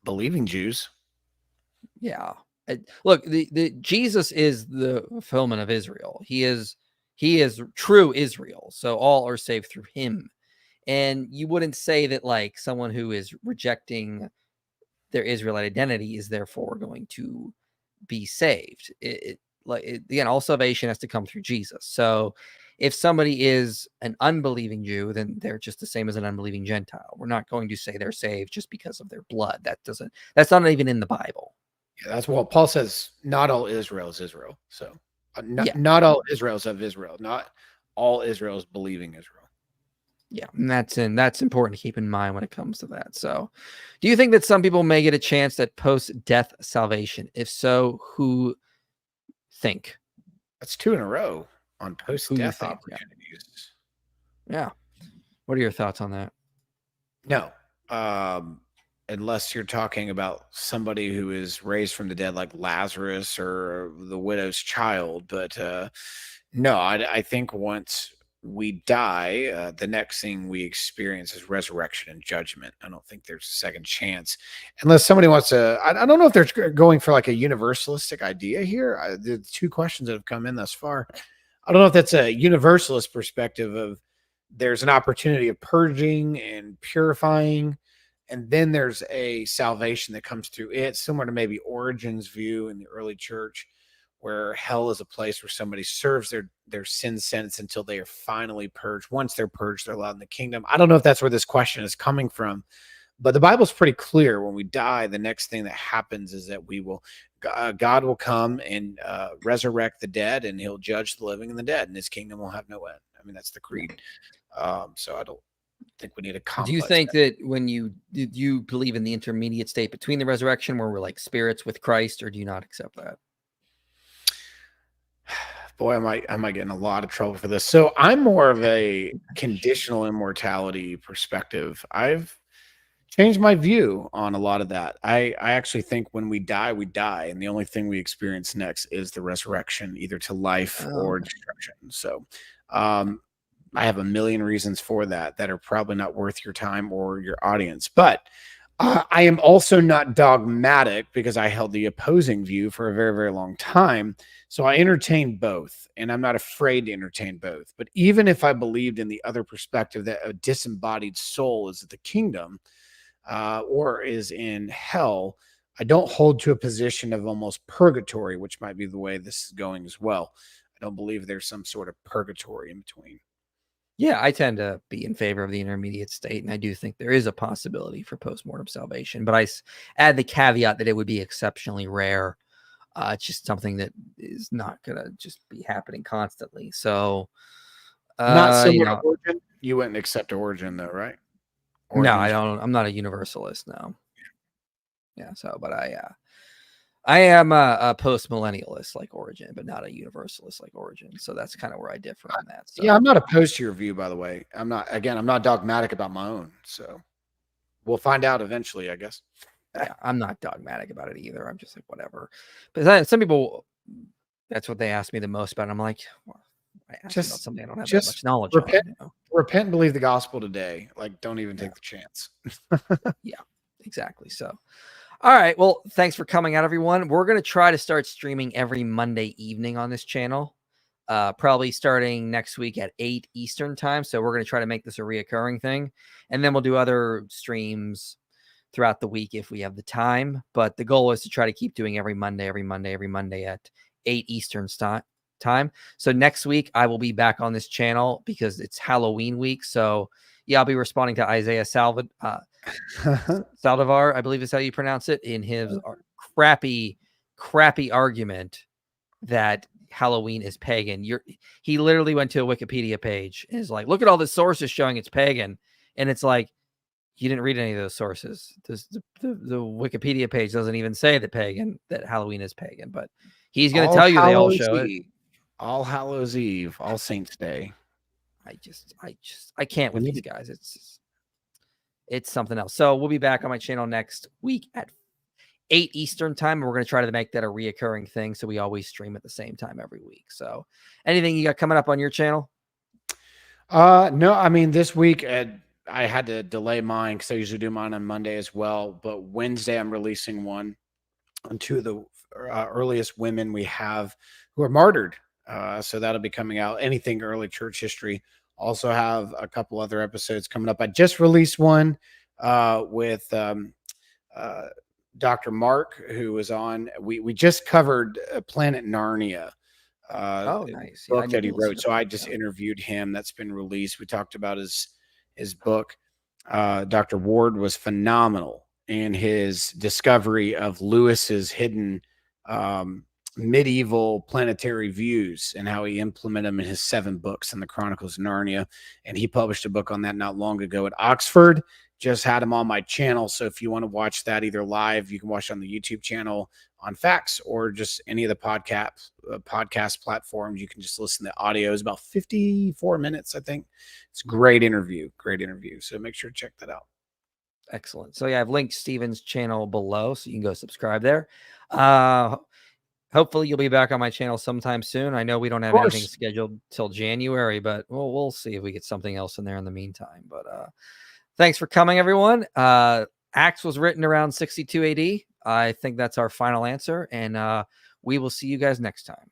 Believing Jews. Yeah. Look, the Jesus is the fulfillment of Israel. He is true Israel. So all are saved through him. And you wouldn't say that like someone who is rejecting their Israelite identity is therefore going to be saved. Again, all salvation has to come through Jesus. So if somebody is an unbelieving Jew, then they're just the same as an unbelieving Gentile. We're not going to say they're saved just because of their blood. That's not even in the Bible. Yeah, that's what Paul says. Not all Israel is Israel. So not all Israel's of Israel. Not all Israel is believing Israel. Yeah, and that's important to keep in mind when it comes to that. So, do you think that some people may get a chance at post-death salvation? If so, who think? That's 2 in a row on Who you post-death think? Yeah. opportunities. Yeah. What are your thoughts on that? No, unless you're talking about somebody who is raised from the dead, like Lazarus or the widow's child. But no, I think once we die, the next thing we experience is resurrection and judgment. I don't think there's a second chance, unless somebody wants to. I don't know if they're going for like a universalistic idea here. The two questions that have come in thus far, I don't know if that's a universalist perspective of there's an opportunity of purging and purifying, and then there's a salvation that comes through it, similar to maybe Origen's view in the early church, where hell is a place where somebody serves their sin sentence until they are finally purged. Once they're purged, they're allowed in the kingdom. I don't know if that's where this question is coming from, but the Bible's pretty clear. When we die, the next thing that happens is that God will come and resurrect the dead, and he'll judge the living and the dead, and his kingdom will have no end. I mean, that's the creed. So I don't think we need a complex. Do you think that when do you believe in the intermediate state between the resurrection where we're like spirits with Christ, or do you not accept that? Boy, I might get in a lot of trouble for this. So I'm more of a conditional immortality perspective. I've changed my view on a lot of that. I actually think when we die, and the only thing we experience next is the resurrection, either to life or destruction. So I have a million reasons for that are probably not worth your time or your audience. But I am also not dogmatic, because I held the opposing view for a very, very long time. So I entertain both, and I'm not afraid to entertain both. But even if I believed in the other perspective that a disembodied soul is the kingdom or is in hell, I don't hold to a position of almost purgatory, which might be the way this is going as well. I don't believe there's some sort of purgatory in between. Yeah, I tend to be in favor of the intermediate state, and I do think there is a possibility for postmortem salvation. But I add the caveat that it would be exceptionally rare. It's just something that is not gonna just be happening constantly. So, Not similar you to know, Origin. You wouldn't accept Origin, though, right? no, I Origin's- don't. I'm not a universalist. No. Yeah. So, but I am a post millennialist like Origin, but not a universalist like Origin. So that's kind of where I differ on that. So. Yeah, I'm not opposed to your view, by the way. I'm not dogmatic about my own. So we'll find out eventually, I guess. Yeah, I'm not dogmatic about it either. I'm just like, whatever. But some people, that's what they ask me the most about. I'm like, well, I asked about something I don't have that much knowledge repent, on. You know? Repent and believe the gospel today. Like, don't even take the chance. Yeah, exactly. So, all right. Well, thanks for coming out, everyone. We're going to try to start streaming every Monday evening on this channel, probably starting next week at 8 Eastern time. So we're going to try to make this a reoccurring thing. And then we'll do other streams throughout the week if we have the time. But the goal is to try to keep doing every Monday at 8 Eastern time. So next week, I will be back on this channel because it's Halloween week. So yeah, I'll be responding to Isaiah Saldivar, I believe is how you pronounce it, in his crappy argument that Halloween is pagan. He literally went to a Wikipedia page and is like, look at all the sources showing it's pagan. And it's like, you didn't read any of those sources. The Wikipedia page doesn't even say that Halloween is pagan, but he's going to tell you they all show it. All Hallows Eve, All Saints Day. I can't with these guys. It's something else. So we'll be back on my channel next week at 8 Eastern time. And we're going to try to make that a reoccurring thing. So we always stream at the same time every week. So anything you got coming up on your channel? No, I mean, this week I had to delay mine because I usually do mine on Monday as well. But Wednesday, I'm releasing one on two of the earliest women we have who are martyred. So that'll be coming out. Anything early church history. Also have a couple other episodes coming up. I just released one with Dr. Mark, who was on. We just covered Planet Narnia. Nice. Book that he wrote. So I just interviewed him. That's been released. We talked about his book. Dr. Ward was phenomenal in his discovery of Lewis's hidden medieval planetary views and how he implemented them in his 7 books in the Chronicles of Narnia. And he published a book on that not long ago at Oxford. Just had him on my channel. So if you want to watch that either live, you can watch it on the YouTube channel on Facts or just any of the podcast platforms. You can just listen to the audio. It's about 54 minutes, I think. It's a great interview. So make sure to check that out. Excellent. So yeah, I've linked Steven's channel below, so you can go subscribe there. Hopefully you'll be back on my channel sometime soon. I know we don't have anything scheduled till January, but we'll see if we get something else in there in the meantime. But thanks for coming, everyone. Acts was written around 62 AD. I think that's our final answer, and we will see you guys next time.